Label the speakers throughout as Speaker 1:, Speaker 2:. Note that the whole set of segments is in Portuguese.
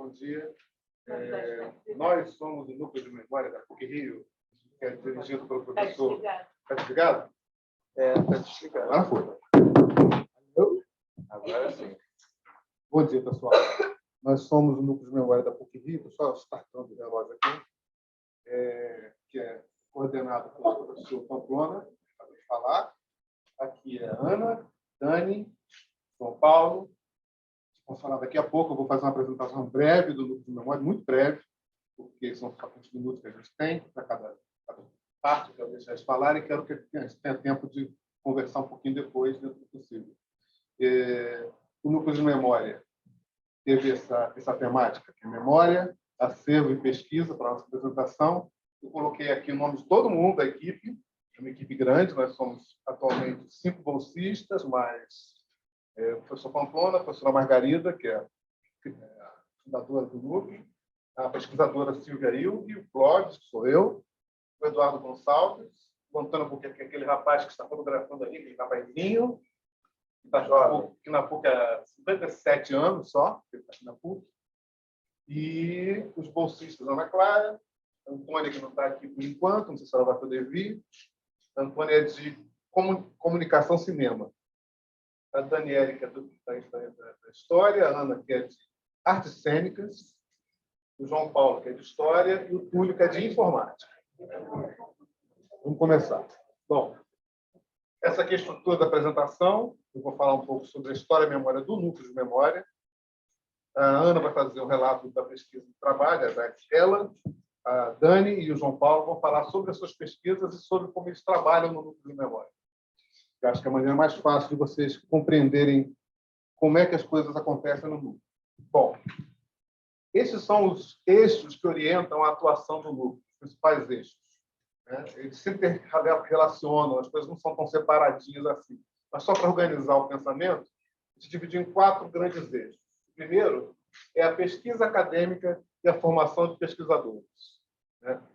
Speaker 1: bom dia. Nós somos o Núcleo de Memória da PUC-Rio, que é dirigido pelo professor... Está desligado?
Speaker 2: Está desligado.
Speaker 1: Agora foi.
Speaker 2: Agora sim.
Speaker 1: Bom dia, pessoal. Nós somos o Núcleo de Memória da PUC-Rio, pessoal, startando o relógio aqui, que é coordenado pelo professor Pamplona, que acabei de falar. Aqui é a Ana, Dani, João Paulo. Vamos falar daqui a pouco. Eu vou fazer uma apresentação breve do Núcleo de Memória, muito breve, porque são só 20 minutos que a gente tem para cada parte que eu deixar eles falarem, e quero que a gente tenha tempo de conversar um pouquinho depois, dentro do possível. O Núcleo de Memória teve essa temática, que é memória, acervo e pesquisa, para a nossa apresentação. Eu coloquei aqui o nome de todo mundo da equipe, é uma equipe grande, nós somos atualmente 5 bolsistas, mais o professor Pamplona, a professora Margarida, que é a fundadora do núcleo, a pesquisadora Silvia Ilg, o Clóvis, que sou eu, o Eduardo Gonçalves, o Antônio Buquê, que é aquele rapaz que está fotografando ali, aquele rapazinho, que está aqui na PUC há 57 anos só, que está aqui na PUC, e os bolsistas Ana Clara, a Antônia, que não está aqui por enquanto, não sei se ela vai poder vir, a Antônia é de comunicação cinema, a Daniele, que é da história, a Ana, que é de artes cênicas, o João Paulo, que é de história, e o Túlio, que é de informática. Vamos começar. Bom, essa aqui é a estrutura da apresentação. Eu vou falar um pouco sobre a história e memória do núcleo de memória. A Ana vai fazer o relato da pesquisa de trabalho, ela, a Dani e o João Paulo vão falar sobre as suas pesquisas e sobre como eles trabalham no núcleo de memória. Eu acho que é a maneira mais fácil de vocês compreenderem como é que as coisas acontecem no núcleo. Bom, esses são os eixos que orientam a atuação do núcleo, os principais eixos. Eles sempre relacionam, as coisas não são tão separadinhas assim. Mas só para organizar o pensamento, a gente dividiu em 4 grandes eixos. O primeiro é a pesquisa acadêmica e a formação de pesquisadores.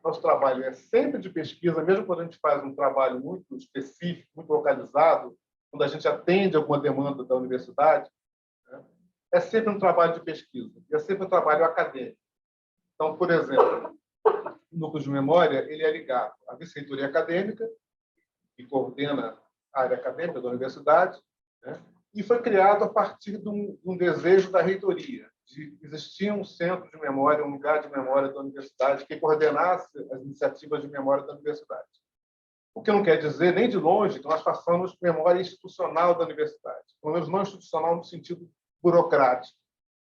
Speaker 1: Nosso trabalho é sempre de pesquisa, mesmo quando a gente faz um trabalho muito específico, muito localizado, quando a gente atende alguma demanda da universidade, é sempre um trabalho de pesquisa, é sempre um trabalho acadêmico. Então, por exemplo, o Núcleo de Memória ele é ligado à Vice-Reitoria Acadêmica, que coordena a área acadêmica da universidade, e foi criado a partir de um desejo da reitoria, de existir um centro de memória, um lugar de memória da universidade que coordenasse as iniciativas de memória da universidade. O que não quer dizer, nem de longe, que nós façamos memória institucional da universidade, pelo menos não institucional no sentido burocrático.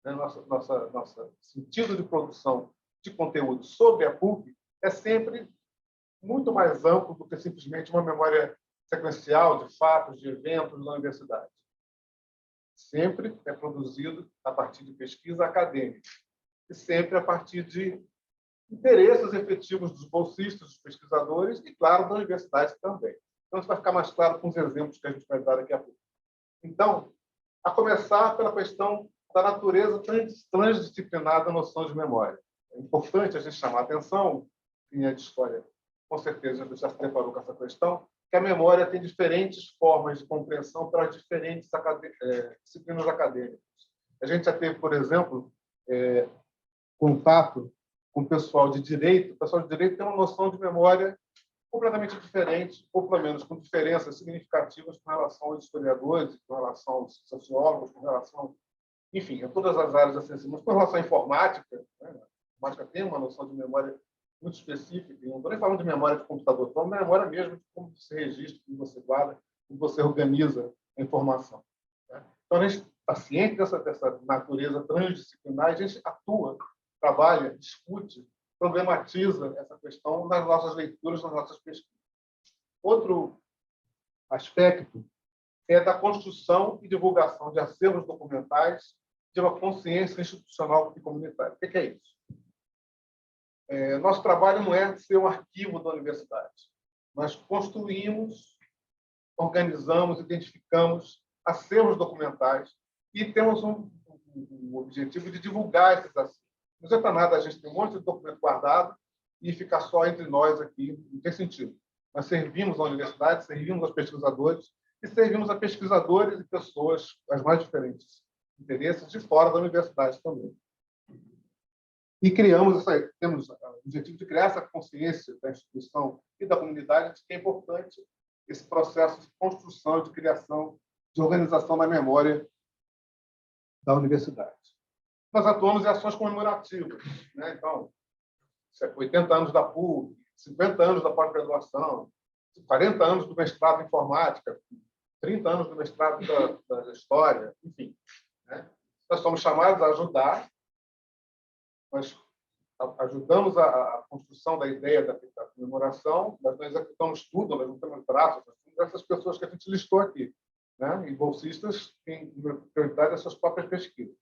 Speaker 1: Nosso sentido de produção de conteúdo sobre a PUC é sempre muito mais amplo do que simplesmente uma memória sequencial de fatos, de eventos da universidade. Sempre é produzido a partir de pesquisa acadêmica e sempre a partir de interesses efetivos dos bolsistas, dos pesquisadores e, claro, da universidade também. Então, isso vai ficar mais claro com os exemplos que a gente vai dar daqui a pouco. Então, a começar pela questão da natureza transdisciplinar da noção de memória. É importante a gente chamar a atenção, quem é de história, com certeza já se deparou com essa questão, que a memória tem diferentes formas de compreensão para as diferentes disciplinas acadêmicas. A gente já teve, por exemplo, contato com o pessoal de direito. O pessoal de direito tem uma noção de memória completamente diferente, ou pelo menos com diferenças significativas com relação aos historiadores, com relação aos sociólogos, com relação, enfim, a todas as áreas assim, mas com relação à informática, a informática tem uma noção de memória muito específica, não estou nem falando de memória de computador, estou falando de memória mesmo de como você registra, como você guarda, como você organiza a informação. Então, a gente está ciente dessa natureza transdisciplinar, a gente atua, trabalha, discute, problematiza essa questão nas nossas leituras, nas nossas pesquisas. Outro aspecto é da construção e divulgação de acervos documentais de uma consciência institucional e comunitária. O que é isso? Nosso trabalho não é ser um arquivo da universidade. Nós construímos, organizamos, identificamos acervos documentais e temos um objetivo de divulgar esses acervos. Não adianta nada a gente ter um monte de documento guardado e ficar só entre nós aqui, não tem sentido. Nós servimos à universidade, servimos aos pesquisadores e servimos a pesquisadores e pessoas as mais diferentes interesses de fora da universidade também. E temos o objetivo de criar essa consciência da instituição e da comunidade de que é importante esse processo de construção, de criação, de organização da memória da universidade. Nós atuamos em ações comemorativas, né? Então, 80 anos da PUC, 50 anos da pós-graduação, 40 anos do mestrado em informática, 30 anos do mestrado da história, enfim, né? Nós somos chamados a ajudar, nós ajudamos a construção da ideia da comemoração, mas nós executamos tudo, nós não temos braços, nós temos essas pessoas que a gente listou aqui, né? E bolsistas têm prioridade às suas próprias pesquisas,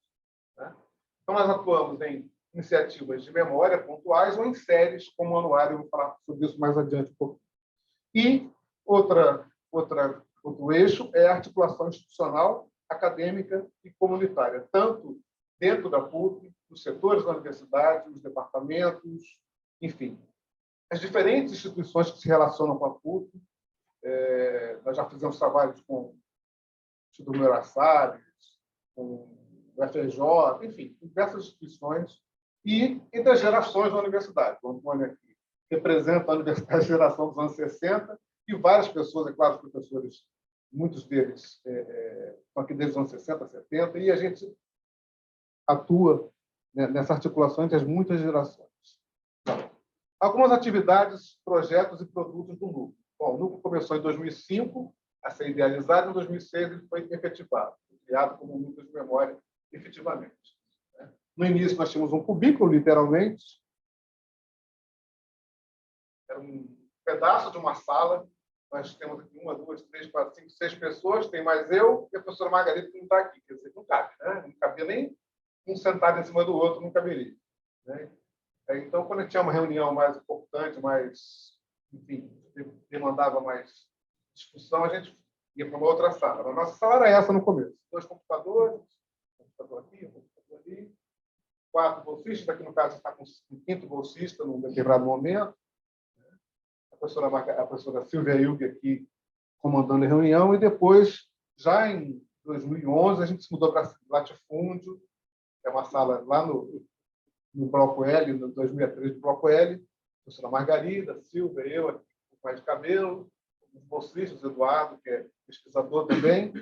Speaker 1: né? Então, nós atuamos em iniciativas de memória pontuais ou em séries, como o anuário, eu vou falar sobre isso mais adiante um pouco. E outro eixo é a articulação institucional, acadêmica e comunitária, tanto dentro da PUC, nos setores da universidade, nos departamentos, enfim. As diferentes instituições que se relacionam com a PUC, nós já fizemos trabalhos com o Instituto Moreira Salles, com o FRJ, enfim, diversas instituições, e entre as gerações da universidade. O Antônio aqui representa a Universidade de Geração dos anos 60, e várias pessoas, é claro, os professores, muitos deles estão aqui desde os anos 60, 70, e a gente atua, né, nessa articulação entre as muitas gerações. Então, algumas atividades, projetos e produtos do núcleo. Bom, o núcleo começou em 2005 a ser idealizado, em 2006 ele foi efetivado, criado como um núcleo de memória efetivamente. No início, nós tínhamos um cubículo, literalmente. Era um pedaço de uma sala. Nós temos aqui 1, 2, 3, 4, 5, 6 pessoas. Tem mais eu e a professora Margarida, que não está aqui. Quer dizer, não cabe, né? Não cabia nem um sentado em cima do outro, não caberia, né? Então, quando a gente tinha uma reunião mais importante, mais, enfim, demandava mais discussão, a gente ia para uma outra sala. A nossa sala era essa no começo. 2 computadores, um computador aqui, um computador ali, 4 bolsistas, aqui no caso está com o 5º bolsista num determinado momento. A professora Silvia Hilg aqui comandando a reunião, e depois, já em 2011, a gente se mudou para Latifúndio, que é uma sala lá no Bloco L, no 2003 do Bloco L, a professora Margarida, Silvia, eu, aqui, com mais de cabelo, os bolsistas, Eduardo, que é pesquisador também,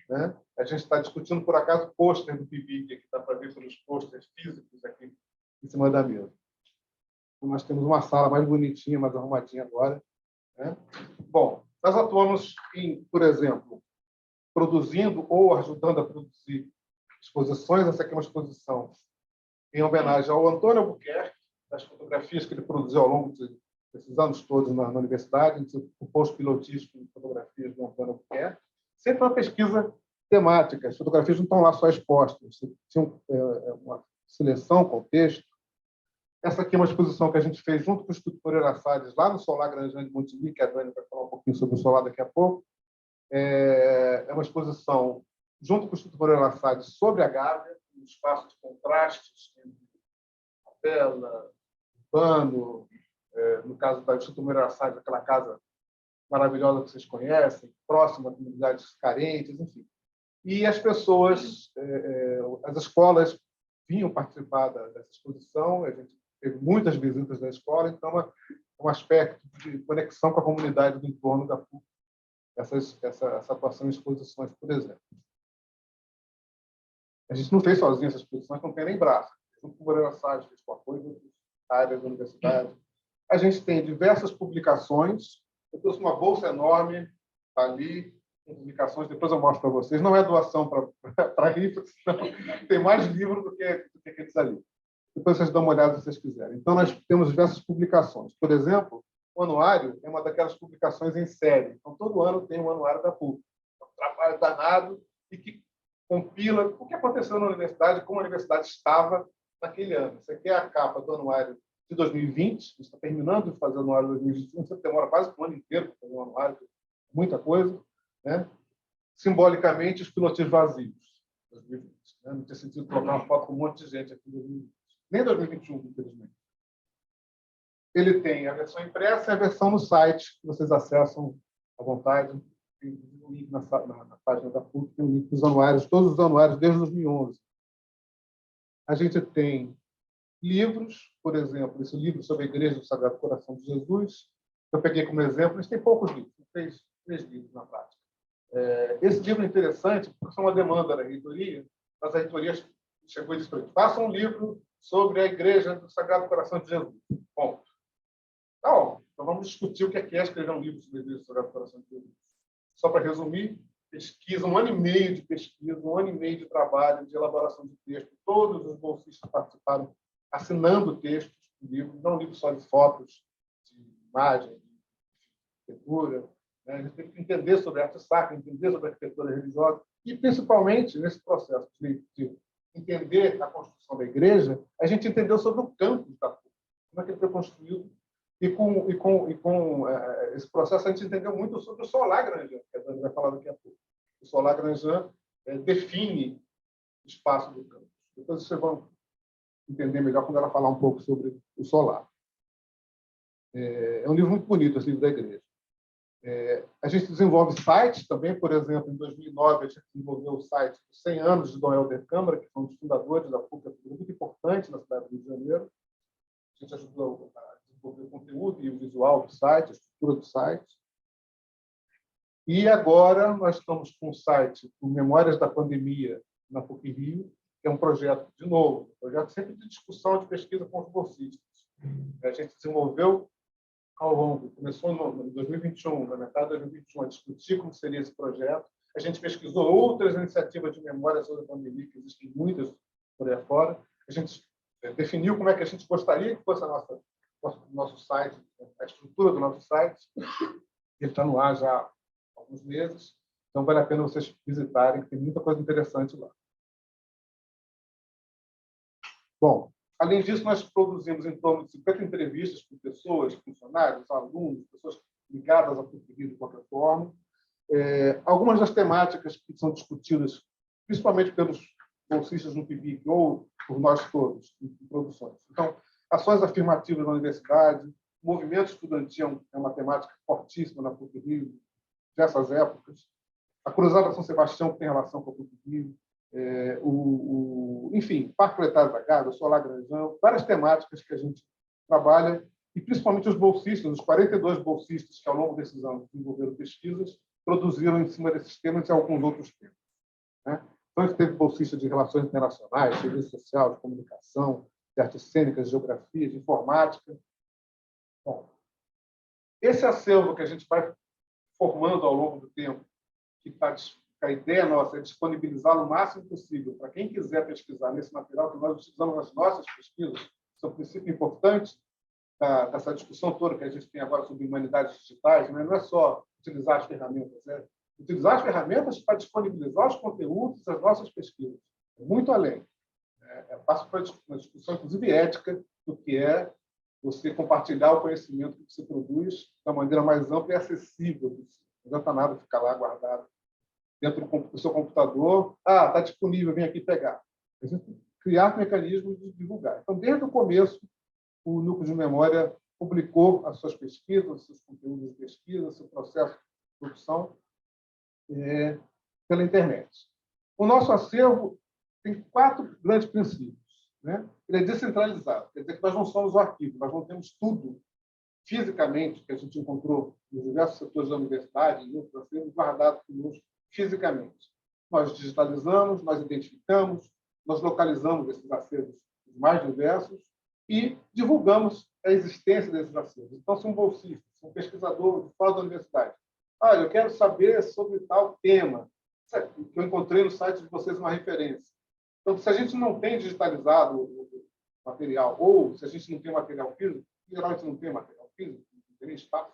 Speaker 1: né? A gente está discutindo, por acaso, o pôster do PIBIC, que dá para ver pelos pôsteres físicos aqui em cima da mesa. Então, nós temos uma sala mais bonitinha, mais arrumadinha agora, né? Bom, nós atuamos em, por exemplo, produzindo ou ajudando a produzir exposições. Essa aqui é uma exposição em homenagem ao Antônio Albuquerque, das fotografias que ele produziu ao longo desses anos todos na universidade, o posto pilotístico de fotografias do Antônio Albuquerque. Sempre uma pesquisa temática. As fotografias não estão lá só expostas. Tinha uma seleção, contexto. Essa aqui é uma exposição que a gente fez junto com o Instituto Moreira Salles, lá no Solar Granjão de Montigny, que a Dani vai falar um pouquinho sobre o Solar daqui a pouco. É uma exposição junto com o Instituto Moreira Salles sobre a Gávea, um espaço de contrastes entre capela, pano, no caso do Instituto Moreira Salles, aquela casa maravilhosa que vocês conhecem, próxima a comunidades carentes, enfim. E as pessoas, as escolas vinham participar dessa exposição, a gente teve muitas visitas da escola, então é um aspecto de conexão com a comunidade do entorno da PUC, essa atuação em exposições, por exemplo. A gente não fez sozinho essas exposições, não tem nem braço. O Moreira Salles fez com apoio de outras áreas da universidade. A gente tem diversas publicações. Eu trouxe uma bolsa enorme ali, com publicações, depois eu mostro para vocês. Não é doação para rifa, senão tem mais livro do que aqueles ali. Depois vocês dão uma olhada se vocês quiserem. Então, nós temos diversas publicações. Por exemplo, o anuário é uma daquelas publicações em série. Então, todo ano tem um anuário da PUC. É um trabalho danado e que compila o que aconteceu na universidade, como a universidade estava naquele ano. Isso aqui é a capa do anuário de 2020. A gente está terminando de fazer o anuário de 2021. Você demora quase um ano inteiro para fazer um anuário, muita coisa, né? Simbolicamente, os pilotis vazios. 2020, né? Não tinha sentido colocar uma foto com um monte de gente aqui em 2020. Nem 2021, infelizmente. Ele tem a versão impressa e a versão no site, que vocês acessam à vontade. Tem um link na página da PUC, tem um link dos anuários, todos os anuários desde 2011. A gente tem livros, por exemplo, esse livro sobre a Igreja do Sagrado Coração de Jesus, eu peguei como exemplo, mas tem poucos livros, três livros na prática. Esse livro é interessante, porque é uma demanda da reitoria, mas a reitoria chegou e disse para ele: faça um livro sobre a Igreja do Sagrado Coração de Jesus. Bom, tá bom. Então vamos discutir o que é escrever um livro sobre a Igreja do Sagrado Coração de Jesus. Só para resumir, pesquisa, 1 ano e meio de pesquisa, 1 ano e meio de trabalho, de elaboração de texto. Todos os bolsistas participaram assinando textos do livro, não um livro só de fotos, de imagem, de arquitetura. Né? A gente tem que entender sobre a arte sacra, entender sobre a arquitetura religiosa e, principalmente, nesse processo de entender a construção da igreja, a gente entendeu sobre o campus da PUC, como é que ele foi construído. E com esse processo, a gente entendeu muito sobre o Solar Granjan, que a Dani vai falar daqui a pouco. O Solar Granjan define o espaço do campus. Depois vocês vão entender melhor quando ela falar um pouco sobre o Solar. É um livro muito bonito, esse livro da igreja. A gente desenvolve sites também, por exemplo, em 2009, a gente desenvolveu o site 100 anos de Dom Helder Câmara, que foi um dos fundadores da PUC, muito importante na cidade do Rio de Janeiro. A gente ajudou a desenvolver o conteúdo e o visual do site, a estrutura do site. E agora nós estamos com o site com Memórias da Pandemia na PUC Rio, que é um projeto, de novo, um projeto sempre de discussão, de pesquisa com os bolsistas. A gente desenvolveu ao longo, começou em 2021, na metade de 2021, a discutir como seria esse projeto. A gente pesquisou outras iniciativas de memória sobre a pandemia, que existem muitas por aí fora. A gente definiu como é que a gente gostaria que fosse nosso site, a estrutura do nosso site. Ele está no ar já há alguns meses, então vale a pena vocês visitarem, que tem muita coisa interessante lá. Bom, além disso, nós produzimos em torno de 50 entrevistas com pessoas, funcionários, alunos, pessoas ligadas ao PUC-Rio de qualquer forma. Algumas das temáticas que são discutidas, principalmente pelos bolsistas no PIBIC ou por nós todos, em produções. Então, ações afirmativas na universidade, movimento estudantil é uma temática fortíssima na PUC-Rio, diversas épocas. A Cruzada São Sebastião, que tem relação com a PUC-Rio. Enfim, Parque Proletário da Gávea, Solar Granjão, várias temáticas que a gente trabalha, e principalmente os bolsistas, os 42 bolsistas que, ao longo desses anos, desenvolveram pesquisas, produziram em cima desses temas e alguns outros temas. Né? Então, a gente teve bolsistas de relações internacionais, serviço social, de comunicação, de artes cênicas, de geografia, de informática. Bom, esse acervo que a gente vai formando ao longo do tempo, que está a ideia nossa é disponibilizá-lo o máximo possível para quem quiser pesquisar nesse material que nós utilizamos nas nossas pesquisas, que é um princípio importante dessa discussão toda que a gente tem agora sobre humanidades digitais, né? Não é só utilizar as ferramentas, é utilizar as ferramentas para disponibilizar os conteúdos das nossas pesquisas, muito além. Passo para uma discussão, inclusive ética, do que é você compartilhar o conhecimento que você produz da maneira mais ampla e acessível possível. Não adianta nada ficar lá guardado dentro do seu computador. Está disponível, vem aqui pegar. A gente criar mecanismos de divulgar. Então, desde o começo, o Núcleo de Memória publicou as suas pesquisas, os seus conteúdos de pesquisa, seu processo de produção pela internet. O nosso acervo tem 4 grandes princípios. Né? Ele é descentralizado, quer dizer que nós não somos o arquivo, nós não temos tudo fisicamente que a gente encontrou nos diversos setores da universidade, e outros acervos guardados conosco fisicamente. Nós digitalizamos, nós identificamos, nós localizamos esses acervos mais diversos e divulgamos a existência desses acervos. Então, se um bolsista, se um pesquisador fora da universidade, eu quero saber sobre tal tema, que eu encontrei no site de vocês uma referência. Então, se a gente não tem digitalizado o material, ou se a gente não tem material físico, geralmente não tem material físico, não tem nem espaço,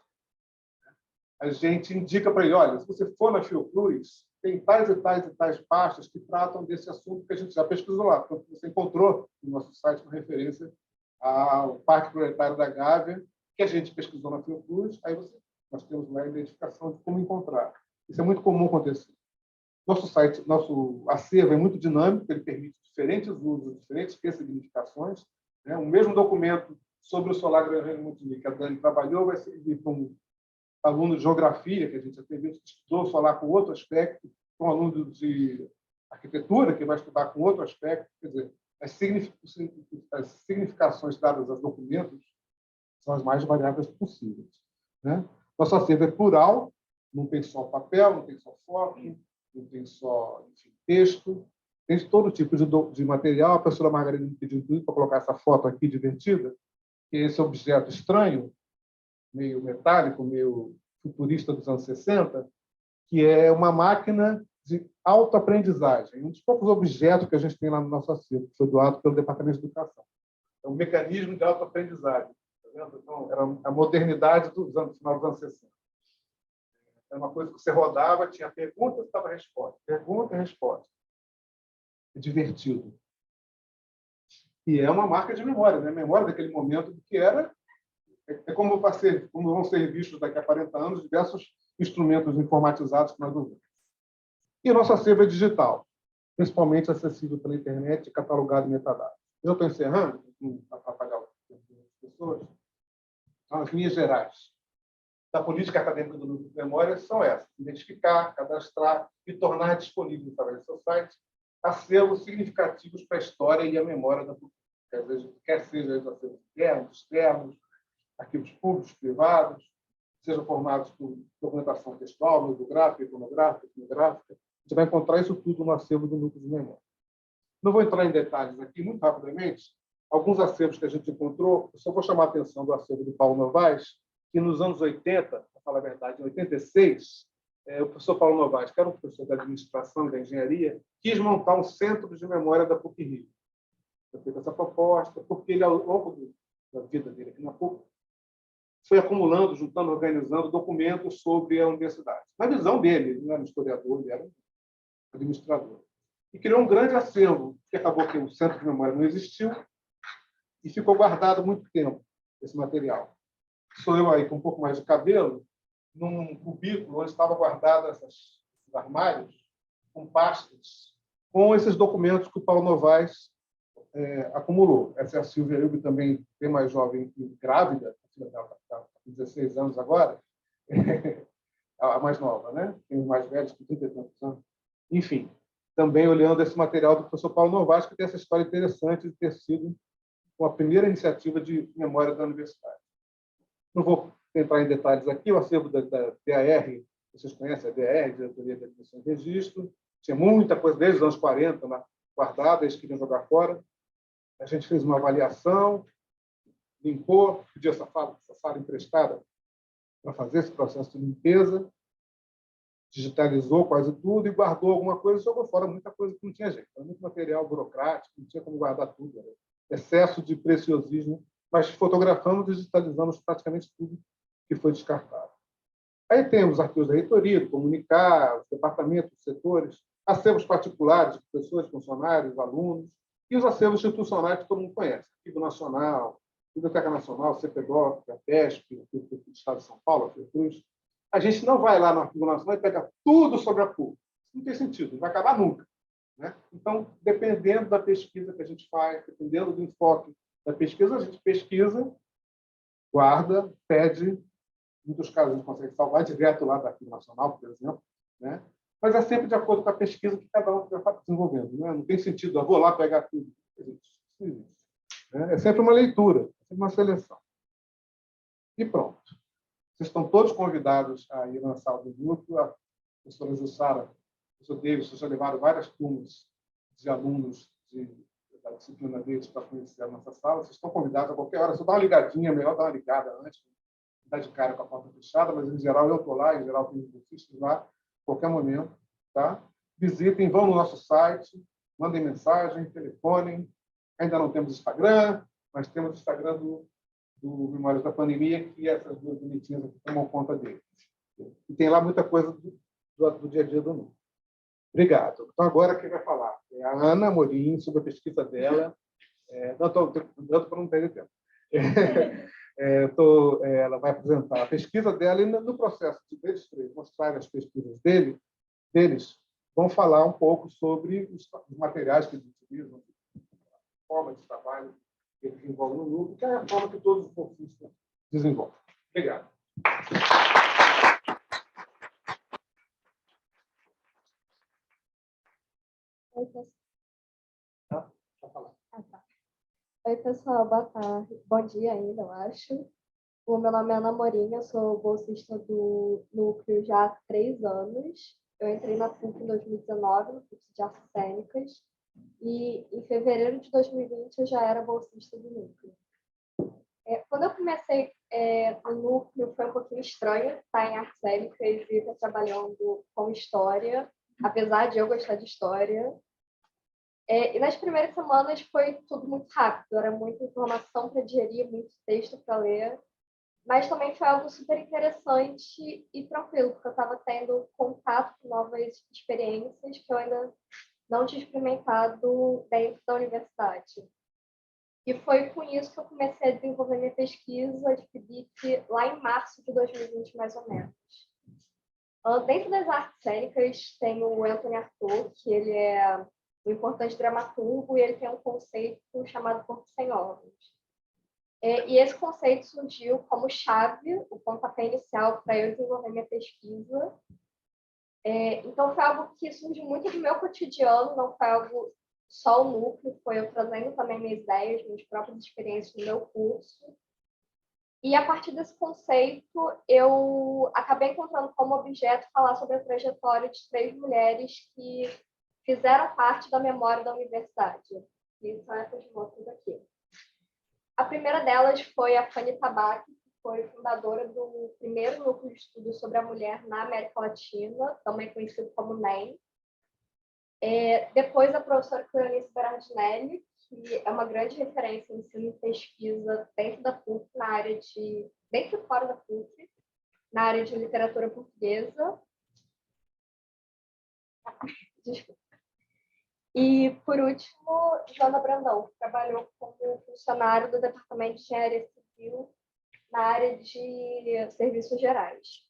Speaker 1: a gente indica para ele: olha, se você for na Fiocruz, tem tais e tais e tais pastas que tratam desse assunto que a gente já pesquisou lá. Então, você encontrou no nosso site uma referência ao Parque Proletário da Gávea, que a gente pesquisou na Fiocruz, aí nós temos lá a identificação de como encontrar. Isso é muito comum acontecer. Nosso acervo é muito dinâmico, ele permite diferentes usos, diferentes ressignificações. Né? O mesmo documento sobre o Solar Granjan Montenegro que a Dani trabalhou vai servir para um aluno de geografia, que a gente já teve, que estudou o solar com outro aspecto, para um aluno de arquitetura, que vai estudar com outro aspecto. Quer dizer, as significações dadas aos documentos são as mais variadas possíveis, né? Nosso acervo é plural, não tem só papel, não tem só foto, não tem só, enfim, texto, tem todo tipo de material. A professora Margarida me pediu para colocar essa foto aqui divertida, que é esse objeto estranho, meio metálico, meio futurista dos anos 60, que é uma máquina de autoaprendizagem, um dos poucos objetos que a gente tem lá no nosso acervo, que foi doado pelo Departamento de Educação. É um mecanismo de autoaprendizagem. Tá vendo? Então, era a modernidade do final dos anos 60. Era uma coisa que você rodava, tinha pergunta, estava a resposta. Pergunta e resposta. É divertido. E é uma marca de memória, né? Memória daquele momento do que era. É como vão ser vistos daqui a 40 anos diversos instrumentos informatizados que nós usamos. E o nosso acervo é digital, principalmente acessível pela internet e catalogado em metadados. Eu estou encerrando, para atrapalhar as pessoas. Então, as linhas gerais da política acadêmica do Núcleo de Memória são essas: identificar, cadastrar e tornar disponível através do seu site acervos significativos para a história e a memória da política. Quer seja acervos internos, externos, arquivos públicos, privados, sejam formados por documentação textual, bibliográfica, iconográfica, etnográfica. A gente vai encontrar isso tudo no acervo do Núcleo de Memória. Não vou entrar em detalhes aqui, muito rapidamente. Alguns acervos que a gente encontrou, eu só vou chamar a atenção do acervo do Paulo Novaes, que nos anos 80, para falar a verdade, em 86, o professor Paulo Novaes, que era um professor da administração e da engenharia, quis montar um centro de memória da PUC-Rio. Eu fiz essa proposta, porque ele, ao longo da vida dele aqui na PUC, foi acumulando, juntando, organizando documentos sobre a universidade. Na visão dele, ele não era um historiador, ele era um administrador. E criou um grande acervo, que acabou que o centro de memória não existiu e ficou guardado muito tempo, esse material. Sou eu aí com um pouco mais de cabelo, num cubículo onde estava guardado esses armários com pastas, com esses documentos que o Paulo Novaes acumulou. Essa é a Silvia Ilbe, também bem mais jovem e grávida, a filha dela está com 16 anos agora, a mais nova, né? Tem os mais velhos com 30 e tantos anos. Enfim, também olhando esse material do professor Paulo Novaes, que tem essa história interessante de ter sido uma primeira iniciativa de memória da universidade. Não vou entrar em detalhes aqui, o acervo da DAR, vocês conhecem a DAR, Diretoria de Admissão e Registro, tinha muita coisa desde os anos 40 lá, guardada, eles queriam jogar fora. A gente fez uma avaliação, limpou, pediu essa sala emprestada para fazer esse processo de limpeza, digitalizou quase tudo e guardou alguma coisa e jogou fora muita coisa que não tinha jeito. Era muito material burocrático, não tinha como guardar tudo. Era excesso de preciosismo, mas fotografamos e digitalizamos praticamente tudo que foi descartado. Aí temos arquivos da reitoria, do comunicar, os departamentos, os setores, acervos particulares de professores, funcionários, alunos, e os acervos institucionais que todo mundo conhece. Arquivo Nacional, Biblioteca Nacional, CPDOC, a PESP, o Estado de São Paulo, a Fiocruz. A gente não vai lá no Arquivo Nacional e pega tudo sobre a PUC. Isso não tem sentido, não vai acabar nunca, né? Então, dependendo da pesquisa que a gente faz, dependendo do enfoque da pesquisa, a gente pesquisa, guarda, pede. Em muitos casos, a gente consegue salvar direto lá do Arquivo Nacional, por exemplo, né? Mas é sempre de acordo com a pesquisa que cada um está desenvolvendo, né? Não tem sentido, eu vou lá pegar tudo. É sempre uma leitura, é sempre uma seleção. E pronto. Vocês estão todos convidados a ir na sala do núcleo. A professora Jussara, o professor Davis, já levaram várias turmas de alunos da disciplina deles para conhecer a nossa sala. Vocês estão convidados a qualquer hora. Se eu dar uma ligadinha, é melhor dar uma ligada antes, dar de cara com a porta fechada, mas, em geral, eu estou lá, em geral, tem bolsistas lá, a qualquer momento. Tá? Visitem, vão no nosso site, mandem mensagem, telefonem. Ainda não temos Instagram, mas temos o Instagram do Memórias da Pandemia, que essas duas bonitinhas aqui tomam conta dele. E tem lá muita coisa do dia a dia do núcleo. Obrigado. Então, agora quem vai falar é a Ana Amorim, sobre a pesquisa dela. Não estou dando para não perder tempo. Ela vai apresentar a pesquisa dela e, no processo de eles três mostrar as pesquisas deles, vão falar um pouco sobre os materiais que eles utilizam, a forma de trabalho que eles desenvolvem no núcleo, que é a forma que todos os bolsistas desenvolvem. Obrigado.
Speaker 3: Oi, pessoal.
Speaker 1: Pode falar.
Speaker 3: Oi, pessoal, boa tarde. Bom dia ainda, eu acho. O meu nome é Ana Morinha, eu sou bolsista do Núcleo já há 3 anos. Eu entrei na PUC em 2019, no curso de Artes Cênicas, e em fevereiro de 2020 eu já era bolsista do Núcleo. Quando eu comecei no Núcleo, foi um pouquinho estranho estar em Artes Cênicas e estar trabalhando com história, apesar de eu gostar de história. E nas primeiras semanas foi tudo muito rápido, era muita informação para digerir, muito texto para ler, mas também foi algo super interessante e tranquilo, porque eu estava tendo contato com novas experiências que eu ainda não tinha experimentado dentro da universidade. E foi com isso que eu comecei a desenvolver minha pesquisa de PIBIC lá em março de 2020, mais ou menos. Dentro das artes cênicas tem o Anthony Artaud, que ele é um importante dramaturgo, e ele tem um conceito chamado corpo sem órgãos. E esse conceito surgiu como chave, o pontapé inicial para eu desenvolver minha pesquisa. Então, foi algo que surgiu muito do meu cotidiano, não foi algo só o núcleo, foi eu trazendo também minhas ideias, minhas próprias experiências no meu curso. E, a partir desse conceito, eu acabei encontrando como objeto falar sobre a trajetória de 3 mulheres que fizeram parte da memória da universidade. E são essas moças aqui. A primeira delas foi a Fanny Tabac, que foi fundadora do primeiro núcleo de estudo sobre a mulher na América Latina, também conhecido como NEM. Depois, a professora Cleonice Berardinelli, que é uma grande referência em ensino e pesquisa dentro da PUC, dentro e fora da PUC, na área de literatura portuguesa. Desculpa. E, por último, Joana Brandão, que trabalhou como funcionário do Departamento de Engenharia Civil na área de serviços gerais.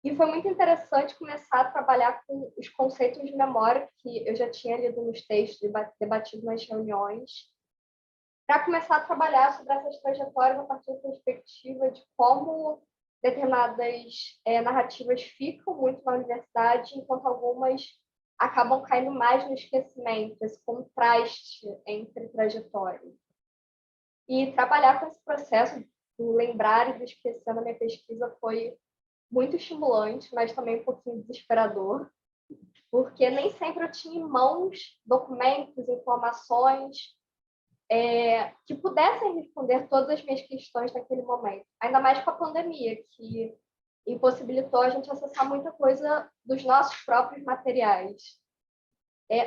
Speaker 3: E foi muito interessante começar a trabalhar com os conceitos de memória que eu já tinha lido nos textos, debatido nas reuniões, para começar a trabalhar sobre essas trajetórias a partir da perspectiva de como determinadas narrativas ficam muito na universidade, enquanto algumas acabam caindo mais no esquecimento, esse contraste entre trajetórias. E trabalhar com esse processo do lembrar e do esquecer na minha pesquisa foi muito estimulante, mas também um pouquinho desesperador, porque nem sempre eu tinha em mãos documentos, informações que pudessem responder todas as minhas questões naquele momento. Ainda mais com a pandemia, que impossibilitou a gente acessar muita coisa dos nossos próprios materiais.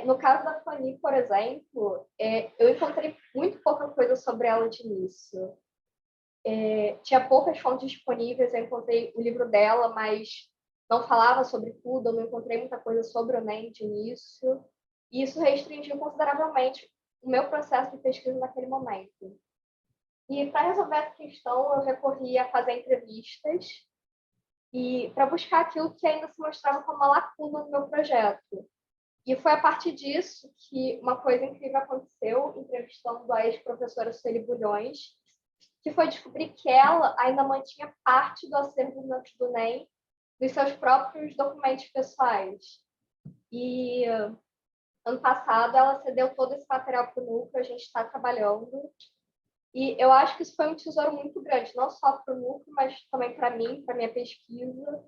Speaker 3: No caso da Fanny, por exemplo, eu encontrei muito pouca coisa sobre ela de início. Tinha poucas fontes disponíveis, eu encontrei o livro dela, mas não falava sobre tudo, eu não encontrei muita coisa sobre o NEM de início, e isso restringiu consideravelmente o meu processo de pesquisa naquele momento. E, para resolver essa questão, eu recorri a fazer entrevistas e para buscar aquilo que ainda se mostrava como uma lacuna no meu projeto. E foi a partir disso que uma coisa incrível aconteceu, entrevistando a ex-professora Sueli Bulhões, que foi descobrir que ela ainda mantinha parte do acervo do NEM dos seus próprios documentos pessoais. E ano passado ela cedeu todo esse material para o núcleo, a gente está trabalhando. E eu acho que isso foi um tesouro muito grande, não só para o núcleo, mas também para mim, para minha pesquisa,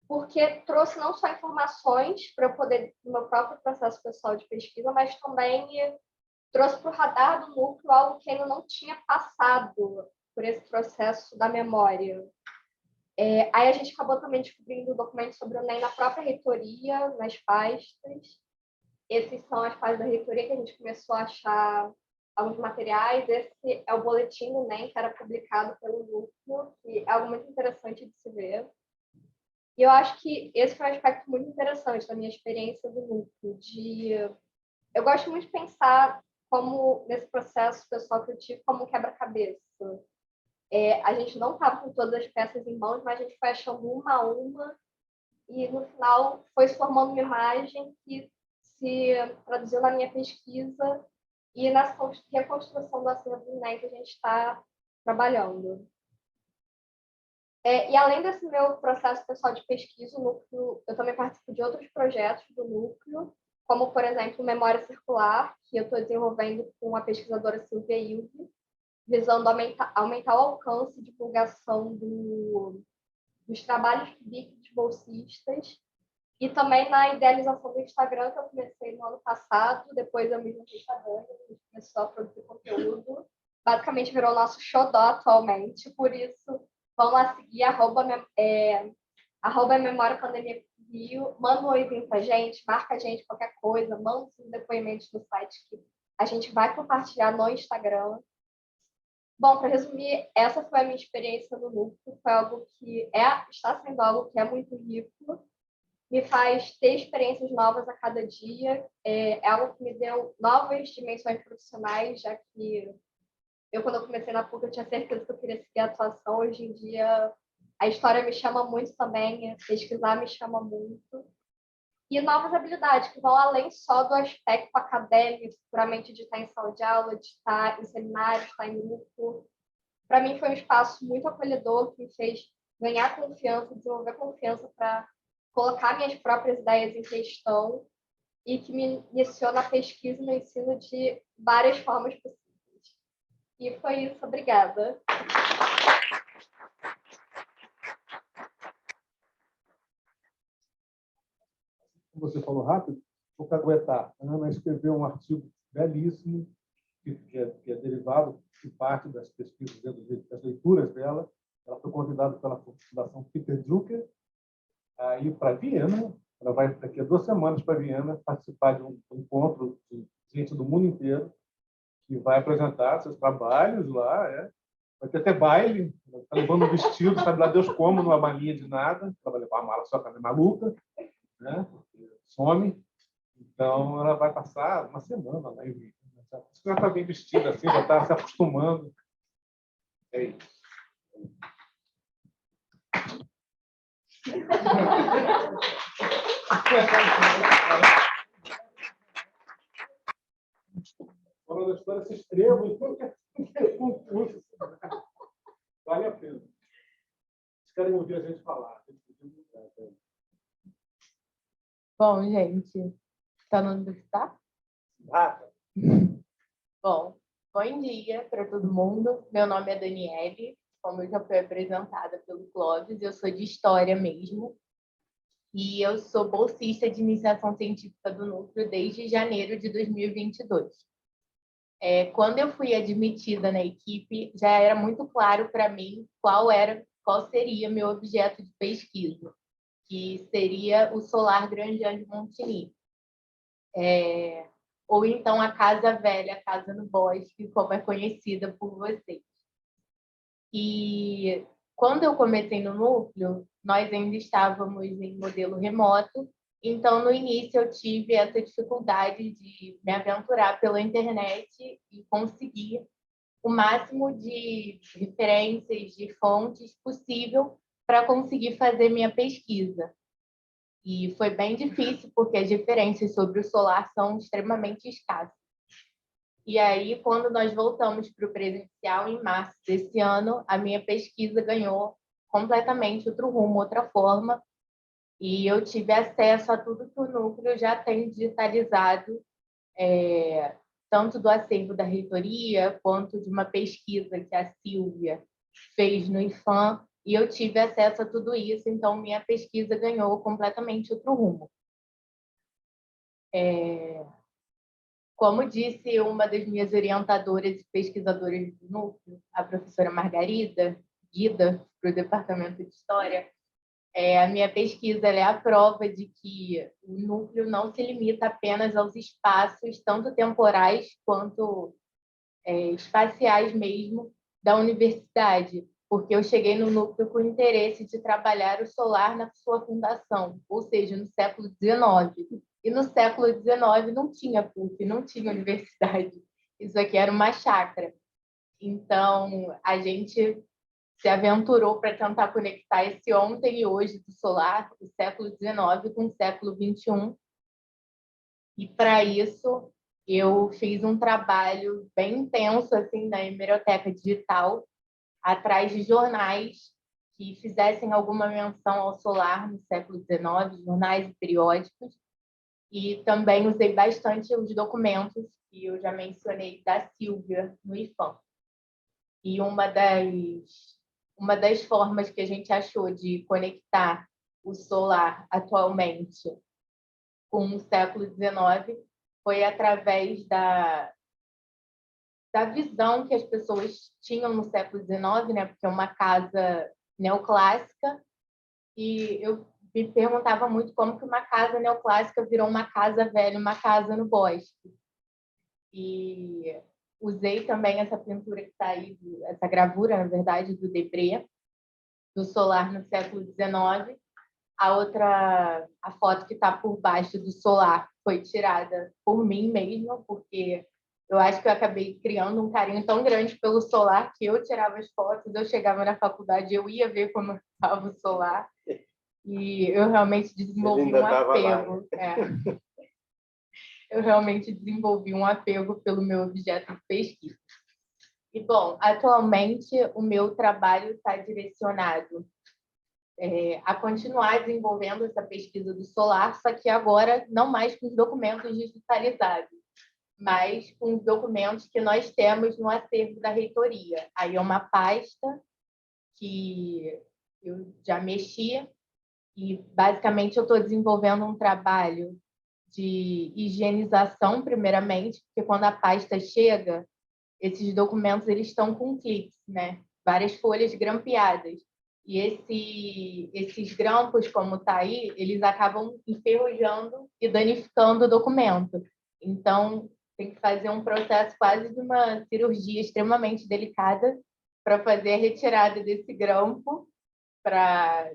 Speaker 3: porque trouxe não só informações para eu poder, no meu próprio processo pessoal de pesquisa, mas também trouxe para o radar do núcleo algo que ainda não tinha passado por esse processo da memória. Aí a gente acabou também descobrindo documentos sobre o NEM na própria reitoria, nas pastas. Esses são as pastas da reitoria que a gente começou a achar alguns materiais. Esse é o boletim do NEM, que era publicado pelo núcleo, que é algo muito interessante de se ver. E eu acho que esse foi um aspecto muito interessante da minha experiência do núcleo. Eu gosto muito de pensar como, nesse processo pessoal que eu tive, como um quebra-cabeça. A gente não estava com todas as peças em mãos, mas a gente foi achando uma a uma, e no final foi se formando uma imagem que se traduziu na minha pesquisa e na reconstrução do acervo do NEM que a gente está trabalhando. E além desse meu processo pessoal de pesquisa, o núcleo, eu também participo de outros projetos do núcleo, como, por exemplo, memória circular, que eu estou desenvolvendo com a pesquisadora Silvia Ilve, visando aumentar o alcance e divulgação dos trabalhos de bolsistas, e também na idealização do Instagram, que eu comecei no ano passado, depois eu me juntei com a Dani, a gente começou a produzir conteúdo, basicamente virou nosso xodó atualmente, por isso vão lá seguir, @ Memória Pandemia Rio, manda um oizinho pra gente, marca a gente qualquer coisa, manda os depoimentos no site que a gente vai compartilhar no Instagram. Bom, para resumir, essa foi a minha experiência no núcleo, foi algo que está sendo algo que é muito rico, me faz ter experiências novas a cada dia, é algo que me deu novas dimensões profissionais, já que quando eu comecei na PUC, eu tinha certeza que eu queria seguir a atuação. Hoje em dia, a história me chama muito também, pesquisar me chama muito. E novas habilidades que vão além só do aspecto acadêmico, puramente de estar em sala de aula, de estar em seminário, de estar em grupo. Para mim, foi um espaço muito acolhedor, que me fez ganhar confiança, desenvolver confiança para colocar minhas próprias ideias em questão e que me iniciou na pesquisa e no ensino de várias formas possíveis. E foi isso, obrigada.
Speaker 1: Como você falou rápido, vou caguetar. A Ana escreveu um artigo belíssimo, que é derivado de parte das pesquisas, das leituras dela. Ela foi convidada pela Fundação Peter Drucker a ir para Viena. Ela vai daqui a 2 semanas para Viena participar de um encontro de gente do mundo inteiro que vai apresentar seus trabalhos lá. Vai ter até baile, está levando um vestido, sabe lá Deus como, numa malinha de nada. Ela vai levar a mala só para a maluca, né? Some. Então, ela vai passar uma semana lá em Viena. Ela está bem vestida, assim, já está se acostumando. É isso. Falando da história, se inscreva em qualquer concurso. Vale a pena. Vocês querem ouvir a gente falar?
Speaker 4: Bom, gente, tá no onde está? Bom, bom dia para todo mundo. Meu nome é Daniele, como eu já fui apresentada pelo Clóvis, eu sou de História mesmo. E eu sou bolsista de iniciação científica do Núcleo desde janeiro de 2022. Quando eu fui admitida na equipe, já era muito claro para mim qual seria meu objeto de pesquisa, que seria o Solar Grandjean de Montigny. Ou então a Casa Velha, a Casa no Bosque, como é conhecida por vocês. E quando eu comecei no núcleo, nós ainda estávamos em modelo remoto, então no início eu tive essa dificuldade de me aventurar pela internet e conseguir o máximo de referências, de fontes possível para conseguir fazer minha pesquisa. E foi bem difícil, porque as referências sobre o solar são extremamente escassas. E aí, quando nós voltamos para o presencial, em março desse ano, a minha pesquisa ganhou completamente outro rumo, outra forma, e eu tive acesso a tudo que o núcleo já tem digitalizado, tanto do acervo da reitoria, quanto de uma pesquisa que a Silvia fez no IFAM, e eu tive acesso a tudo isso, então minha pesquisa ganhou completamente outro rumo. Como disse uma das minhas orientadoras e pesquisadoras do núcleo, a professora Margarida, guida para o Departamento de História, a minha pesquisa é a prova de que o núcleo não se limita apenas aos espaços, tanto temporais quanto espaciais mesmo, da universidade, porque eu cheguei no núcleo com o interesse de trabalhar o solar na sua fundação, ou seja, no século XIX. E no século XIX não tinha PUC, não tinha universidade. Isso aqui era uma chácara. Então, a gente se aventurou para tentar conectar esse ontem e hoje do solar, o século XIX, com o século XXI. E, para isso, eu fiz um trabalho bem intenso assim, na hemeroteca digital, atrás de jornais que fizessem alguma menção ao solar no século XIX, jornais e periódicos. E também usei bastante os documentos que eu já mencionei da Silvia no IFAM. E uma das formas que a gente achou de conectar o solar atualmente com o século XIX foi através da visão que as pessoas tinham no século XIX, né? Porque é uma casa neoclássica, e eu me perguntava muito como que uma casa neoclássica virou uma casa velha, uma casa no bosque. E usei também essa pintura que está aí, essa gravura, na verdade, do Debré, do solar no século XIX. A foto que está por baixo do solar foi tirada por mim mesma, porque eu acho que eu acabei criando um carinho tão grande pelo solar que eu tirava as fotos, eu chegava na faculdade, eu ia ver como estava o solar, e eu realmente desenvolvi um apego. Eu realmente desenvolvi um apego pelo meu objeto de pesquisa. E, bom, atualmente o meu trabalho está direcionado a continuar desenvolvendo essa pesquisa do solar, só que agora não mais com os documentos digitalizados, mas com os documentos que nós temos no acervo da reitoria. Aí é uma pasta que eu já mexi e, basicamente, eu estou desenvolvendo um trabalho de higienização, primeiramente, porque quando a pasta chega, esses documentos eles estão com cliques, né? Várias folhas grampeadas. E esses grampos, como está aí, eles acabam enferrujando e danificando o documento. Então, tem que fazer um processo quase de uma cirurgia extremamente delicada para fazer a retirada desse grampo, para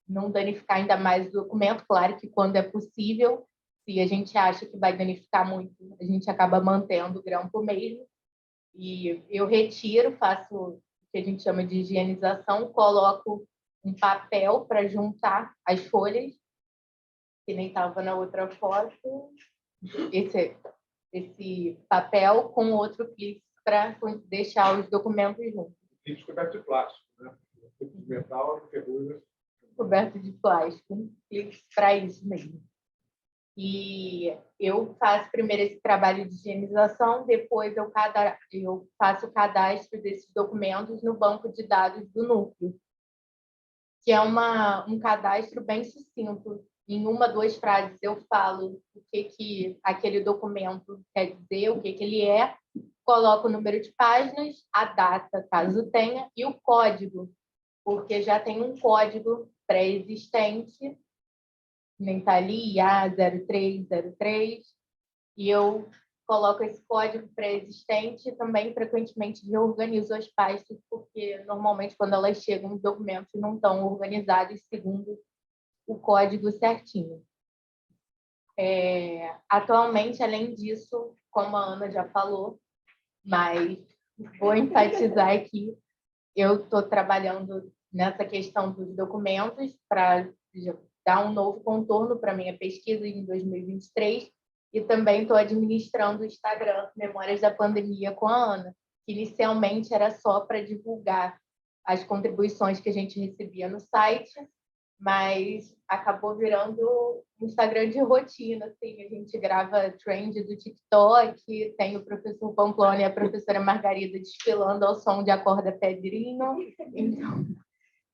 Speaker 4: não danificar ainda mais o documento. Claro que quando é possível, se a gente acha que vai danificar muito, a gente acaba mantendo o grampo mesmo. E eu retiro, faço o que a gente chama de higienização, coloco um papel para juntar as folhas, que nem estava na outra foto, esse papel com outro clipe para deixar os documentos juntos.
Speaker 1: Clipe coberto de plástico, né? Clipe de metal, ferrugem.
Speaker 4: Coberto de plástico, clipes para isso mesmo. E eu faço primeiro esse trabalho de higienização, depois eu faço o cadastro desses documentos no banco de dados do núcleo, que é um cadastro bem sucinto. Em uma, duas frases eu falo o que aquele documento quer dizer, o que ele é, coloco o número de páginas, a data, caso tenha, e o código, porque já tem um código pré-existente, nem está ali, IA0303, e eu coloco esse código pré-existente e também, frequentemente, reorganizo as pastas, porque, normalmente, quando elas chegam, os documentos não estão organizados segundo o código certinho. Atualmente, além disso, como a Ana já falou, mas vou enfatizar aqui, eu estou trabalhando nessa questão dos documentos para dar um novo contorno para a minha pesquisa em 2023, e também estou administrando o Instagram Memórias da Pandemia com a Ana, que inicialmente era só para divulgar as contribuições que a gente recebia no site, mas acabou virando um Instagram de rotina, assim, a gente grava trend do TikTok, tem o professor Pamplona e a professora Margarida desfilando ao som de Acorda Pedrinho, então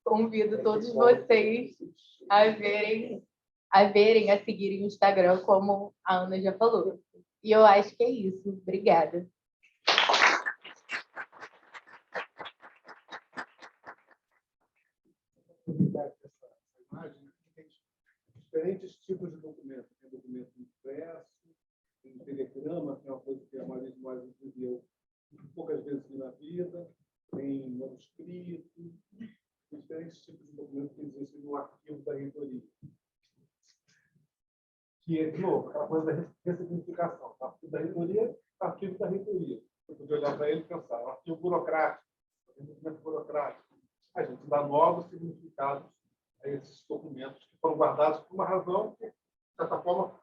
Speaker 4: convido todos vocês a seguirem o Instagram, como a Ana já falou. E eu acho que é isso. Obrigada.
Speaker 1: Tem diferentes tipos de documentos. Tem documento impresso, tem telegrama, que é uma coisa que a maioria de nós viveu poucas vezes na vida, tem manuscrito, tem diferentes tipos de documentos que existem no arquivo da reitoria. Que é, de novo, aquela coisa da ressignificação. O arquivo da reitoria é o arquivo da reitoria. Eu podia olhar para ele e pensar, é um arquivo burocrático, é um documento burocrático. A gente dá novos significados a esses documentos que foram guardados por uma razão que, de certa forma,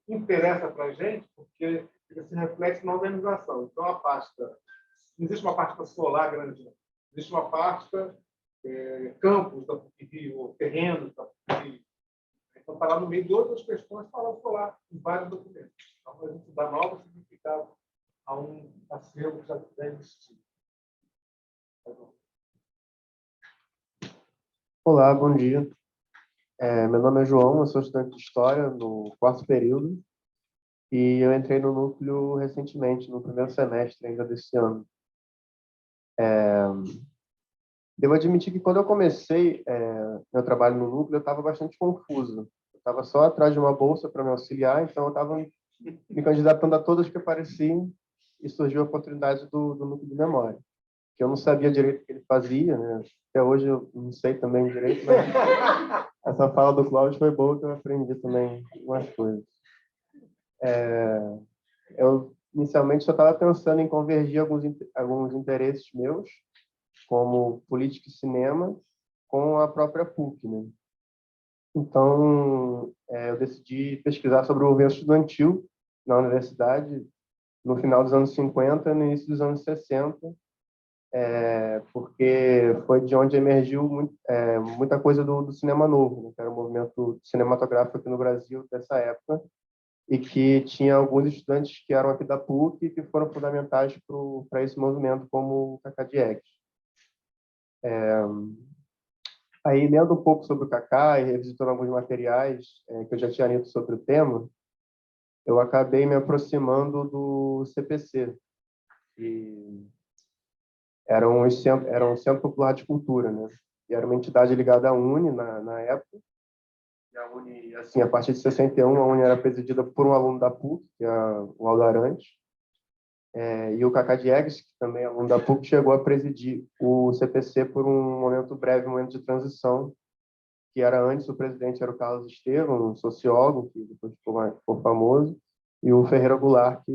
Speaker 1: interessa para a gente, porque ele se reflete na organização. Então, a pasta... Não existe uma pasta solar grande, não. Existe uma pasta campos da PUC-Rio, ou terrenos da PUC-Rio. Então, está lá no meio de outras questões, falando lá em vários documentos. Então, a gente dá novo significado a um acervo que já existia.
Speaker 5: Olá, bom dia. Meu nome é João, eu sou estudante de História no 4º período e eu entrei no núcleo recentemente, no primeiro semestre ainda desse ano. Devo admitir que quando eu comecei meu trabalho no núcleo, eu estava bastante confuso. Eu estava só atrás de uma bolsa para me auxiliar, então eu estava me candidatando a todas que apareciam e surgiu a oportunidade do núcleo de memória, que eu não sabia direito o que ele fazia, né? Até hoje eu não sei também direito, mas essa fala do Cláudio foi boa, que eu aprendi também algumas coisas. Eu inicialmente só estava pensando em convergir alguns interesses meus, como política e cinema, com a própria PUC, né? Então, eu decidi pesquisar sobre o movimento estudantil na universidade no final dos anos 50 e no início dos anos 60, porque foi de onde emergiu muita coisa do cinema novo, né? Que era o movimento cinematográfico aqui no Brasil dessa época, e que tinha alguns estudantes que eram aqui da PUC e que foram fundamentais para esse movimento, como o Cacá Diegues. Aí, lendo um pouco sobre o Cacá e revisitando alguns materiais que eu já tinha lido sobre o tema, eu acabei me aproximando do CPC, que era um Centro Popular de Cultura, né? E era uma entidade ligada à UNE na época. E a UNE, assim, a partir de 61, a UNE era presidida por um aluno da PUC, que é o Aldo Arantes, e o Cacá Diegues, que também é aluno da PUC, chegou a presidir o CPC por um momento breve, um momento de transição, que era antes, o presidente era o Carlos Estevam, um sociólogo, que depois ficou famoso, e o Ferreira Goulart, que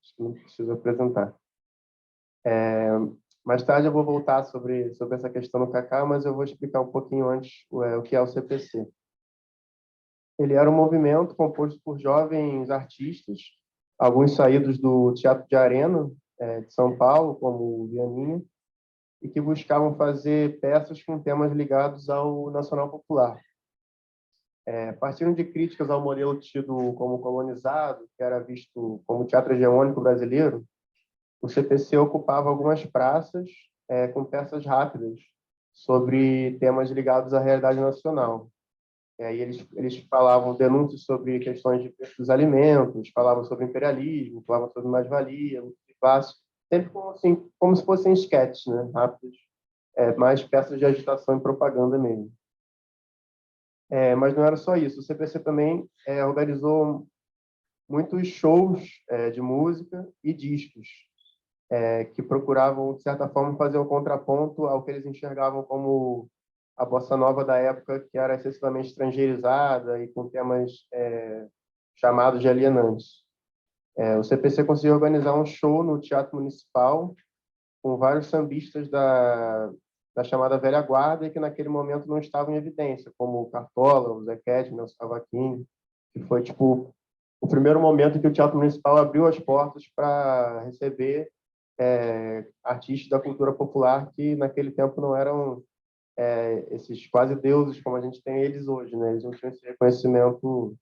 Speaker 5: acho que não preciso apresentar. Mais tarde eu vou voltar sobre essa questão do Cacá, mas eu vou explicar um pouquinho antes o que é o CPC. Ele era um movimento composto por jovens artistas, alguns saídos do Teatro de Arena, de São Paulo, como o Vianinha, e que buscavam fazer peças com temas ligados ao nacional popular. Partindo de críticas ao modelo tido como colonizado, que era visto como teatro hegemônico brasileiro, o CPC ocupava algumas praças com peças rápidas sobre temas ligados à realidade nacional. E aí eles falavam denúncias sobre questões de preço dos alimentos, falavam sobre imperialismo, falavam sobre mais-valia, luta de classe, sempre como se fossem esquetes, né, rápidos, mais peças de agitação e propaganda mesmo. Mas não era só isso. O CPC também organizou muitos shows de música e discos que procuravam, de certa forma, fazer um contraponto ao que eles enxergavam como a bossa nova da época, que era excessivamente estrangeirizada e com temas chamados de alienantes. O CPC conseguiu organizar um show no Teatro Municipal com vários sambistas da chamada velha guarda e que naquele momento não estavam em evidência, como o Cartola, o Zequete, o Nelson Cavaquinho, que foi tipo o primeiro momento em que o Teatro Municipal abriu as portas para receber artistas da cultura popular que naquele tempo não eram esses quase deuses como a gente tem eles hoje, né? Eles não tinham esse reconhecimento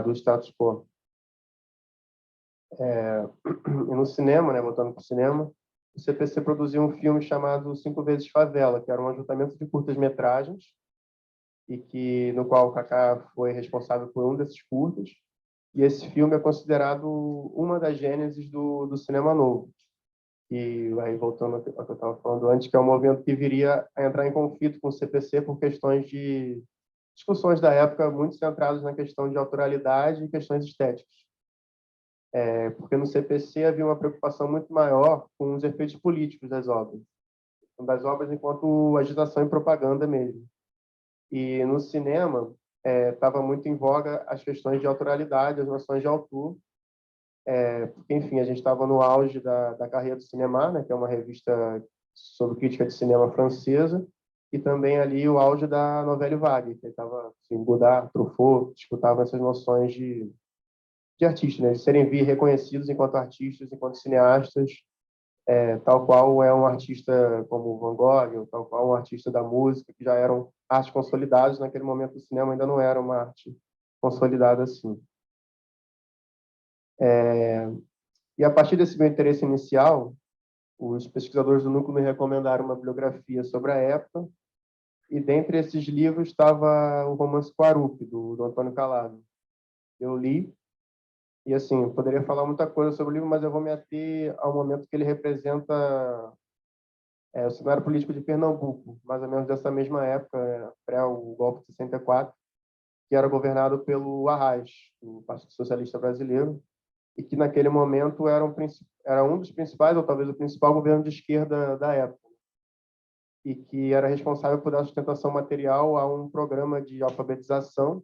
Speaker 5: do status quo. E no cinema, né, voltando para o cinema, o CPC produziu um filme chamado 5 Vezes Favela, que era um ajuntamento de curtas-metragens, e no qual o Cacá foi responsável por um desses curtas. E esse filme é considerado uma das gênesis do cinema novo. E aí, voltando ao que eu estava falando antes, que é um movimento que viria a entrar em conflito com o CPC por questões de discussões da época muito centradas na questão de autoralidade e questões estéticas. Porque no CPC havia uma preocupação muito maior com os efeitos políticos das obras enquanto agitação e propaganda mesmo. E no cinema estava muito em voga as questões de autoralidade, as noções de autor, porque, enfim, a gente estava no auge da carreira do Cinema, né, que é uma revista sobre crítica de cinema francesa, e também ali o auge da Nouvelle Vague, que estava assim, Godard, Truffaut, disputavam essas noções de artistas, né, de serem reconhecidos enquanto artistas, enquanto cineastas, tal qual é um artista como Van Gogh, ou tal qual um artista da música, que já eram artes consolidadas. Naquele momento, o cinema ainda não era uma arte consolidada assim. E a partir desse meu interesse inicial, os pesquisadores do núcleo me recomendaram uma bibliografia sobre a época, e dentre esses livros estava o romance Quarup, do Antônio Calado. Eu li, e assim, eu poderia falar muita coisa sobre o livro, mas eu vou me ater ao momento que ele representa o cenário político de Pernambuco, mais ou menos dessa mesma época, pré o golpe de 64, que era governado pelo Arraes, o Partido Socialista Brasileiro, e que naquele momento era um dos principais, ou talvez o principal governo de esquerda da época, e que era responsável por dar sustentação material a um programa de alfabetização.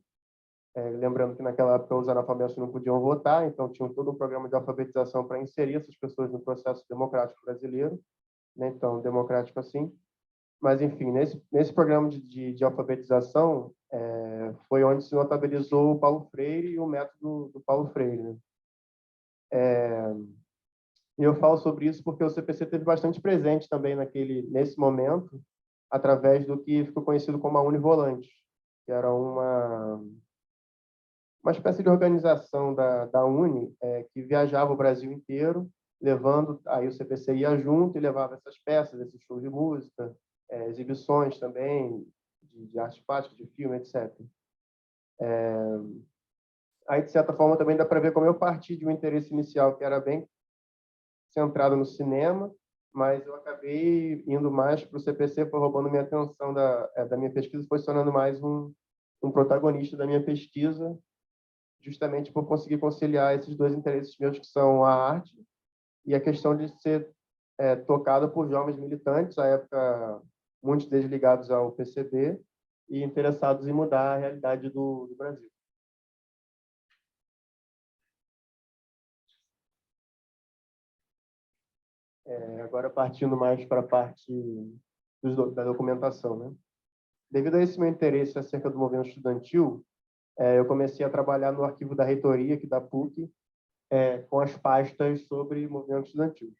Speaker 5: Lembrando que naquela época os analfabetos não podiam votar, então tinha todo um programa de alfabetização para inserir essas pessoas no processo democrático brasileiro, né? Então, democrático assim. Mas, enfim, nesse programa de alfabetização, foi onde se notabilizou o Paulo Freire e o método do Paulo Freire, né? E eu falo sobre isso porque o CPC teve bastante presente também nesse momento, através do que ficou conhecido como a Univolante, que era uma espécie de organização da Uni, que viajava o Brasil inteiro, levando, aí o CPC ia junto e levava essas peças, esses shows de música, exibições também, de arte plástica, de filme, etc. Aí, de certa forma, também dá para ver como eu parti de um interesse inicial que era bem centrado no cinema, mas eu acabei indo mais para o CPC, foi roubando minha atenção da minha pesquisa, foi se tornando mais um protagonista da minha pesquisa, justamente por conseguir conciliar esses dois interesses meus, que são a arte e a questão de ser tocado por jovens militantes, à época muitos deles ligados ao PCB e interessados em mudar a realidade do Brasil. Agora partindo mais para a parte da documentação, né? Devido a esse meu interesse acerca do movimento estudantil, eu comecei a trabalhar no arquivo da reitoria aqui da PUC, com as pastas sobre movimento estudantil.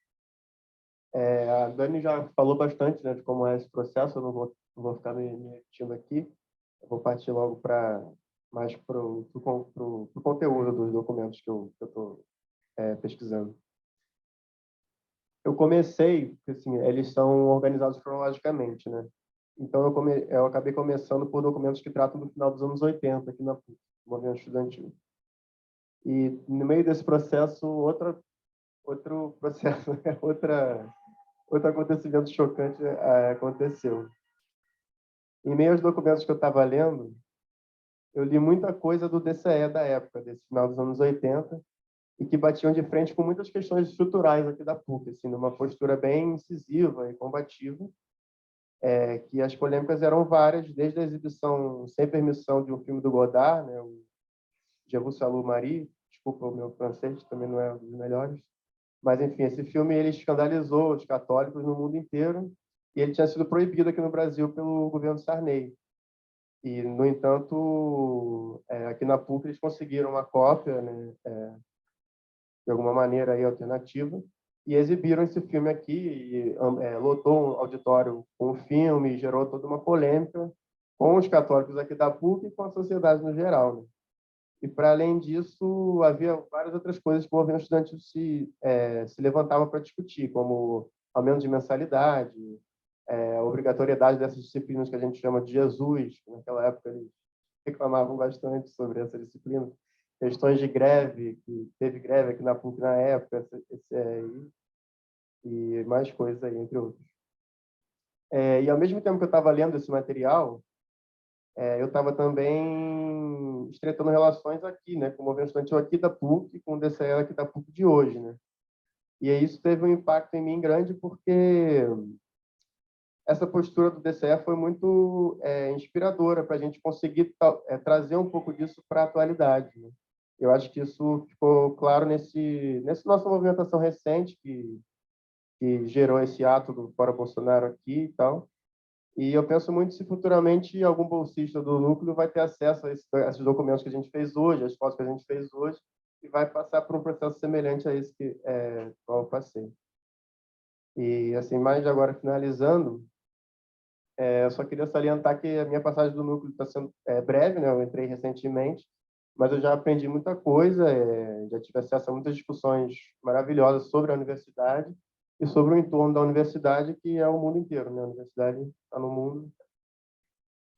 Speaker 5: A Dani já falou bastante, né, de como é esse processo, eu não vou ficar me repetindo aqui, eu vou partir logo mais para o conteúdo dos documentos que eu estou pesquisando. Eu comecei, assim, eles são organizados cronologicamente, né? Então, eu acabei começando por documentos que tratam do final dos anos 80, aqui na PUC, movimento estudantil. E, no meio desse processo, outro processo, outro acontecimento chocante aconteceu. Em meio aos documentos que eu estava lendo, eu li muita coisa do DCE da época, desse final dos anos 80, e que batiam de frente com muitas questões estruturais aqui da PUC, assim, numa postura bem incisiva e combativa, que as polêmicas eram várias, desde a exibição sem permissão de um filme do Godard, né, o Je vous salue Marie, desculpa o meu francês, também não é um dos melhores, mas, enfim, esse filme ele escandalizou os católicos no mundo inteiro, e ele tinha sido proibido aqui no Brasil pelo governo Sarney. E, no entanto, aqui na PUC eles conseguiram uma cópia, né, de alguma maneira aí, alternativa, e exibiram esse filme aqui, e lotou um auditório com o filme, gerou toda uma polêmica com os católicos aqui da PUC e com a sociedade no geral, né? E, para além disso, havia várias outras coisas que o movimento estudantil se levantava para discutir, como aumento de mensalidade, a obrigatoriedade dessas disciplinas que a gente chama de Jesus, que naquela época eles reclamavam bastante sobre essa disciplina, questões de greve, que teve greve aqui na PUC na época, e mais coisas aí, entre outros. E, ao mesmo tempo que eu estava lendo esse material, eu estava também estreitando relações aqui, né, com o movimento estudantil aqui da PUC, com o DCE aqui da PUC de hoje, né? E isso teve um impacto em mim grande, porque essa postura do DCE foi muito inspiradora para a gente conseguir trazer um pouco disso para a atualidade, né? Eu acho que isso ficou claro nesse nossa movimentação recente, que gerou esse ato do Fora Bolsonaro aqui e tal. E eu penso muito se futuramente algum bolsista do núcleo vai ter acesso a esses documentos que a gente fez hoje, as fotos que a gente fez hoje, e vai passar por um processo semelhante a esse qual eu passei. E, assim, mais agora finalizando, eu só queria salientar que a minha passagem do núcleo está sendo breve, né? Eu entrei recentemente, mas eu já aprendi muita coisa, já tive acesso a muitas discussões maravilhosas sobre a universidade e sobre o entorno da universidade, que é o mundo inteiro, né? A universidade está no mundo.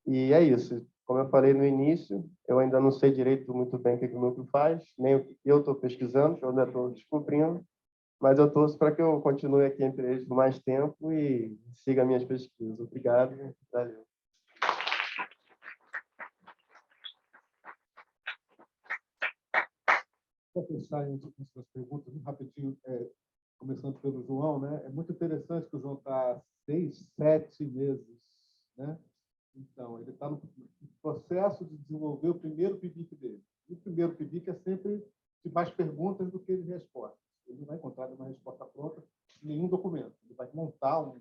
Speaker 5: E é isso. Como eu falei no início, eu ainda não sei direito muito bem o que o núcleo faz, nem o que eu estou pesquisando, eu ainda estou descobrindo, mas eu torço para que eu continue aqui entre eles por mais tempo e siga minhas pesquisas. Obrigado. Valeu.
Speaker 1: Para pensar em outras perguntas, rapidinho, começando pelo João, né? É muito interessante que o João está 6, 7 meses, né? Então, ele está no processo de desenvolver o primeiro PIBIC dele. E o primeiro PIBIC é sempre de mais perguntas do que de respostas. Ele não vai encontrar uma resposta pronta em nenhum documento. Ele vai montar um